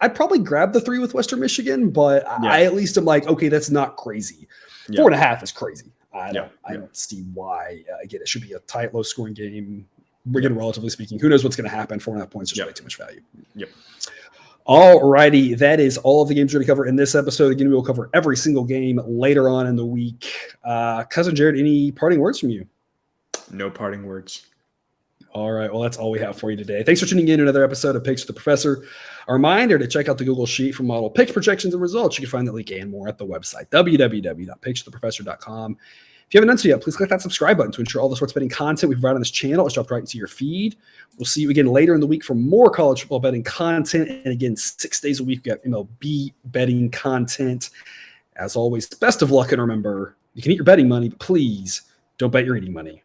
I'd probably grab the 3 with Western Michigan, but I at least am like, okay, that's not crazy. 4.5 is crazy. I don't see why. Again, it should be a tight, low-scoring game. Again, relatively speaking, who knows what's going to happen? 4.5 points is way too much value. Yep. All righty. That is all of the games we're going to cover in this episode. Again, we will cover every single game later on in the week. Cousin Jared, any parting words from you? No parting words. All right. Well, that's all we have for you today. Thanks for tuning in to another episode of Picks with the Professor. A reminder to check out the Google Sheet for model picks, projections, and results. You can find that link and more at the website, www.pickswiththeprofessor.com. If you haven't done so yet, please click that subscribe button to ensure all the sports betting content we provide on this channel is dropped right into your feed. We'll see you again later in the week for more college football betting content. And again, 6 days a week, we got MLB betting content. As always, best of luck. And remember, you can eat your betting money, but please don't bet your eating money.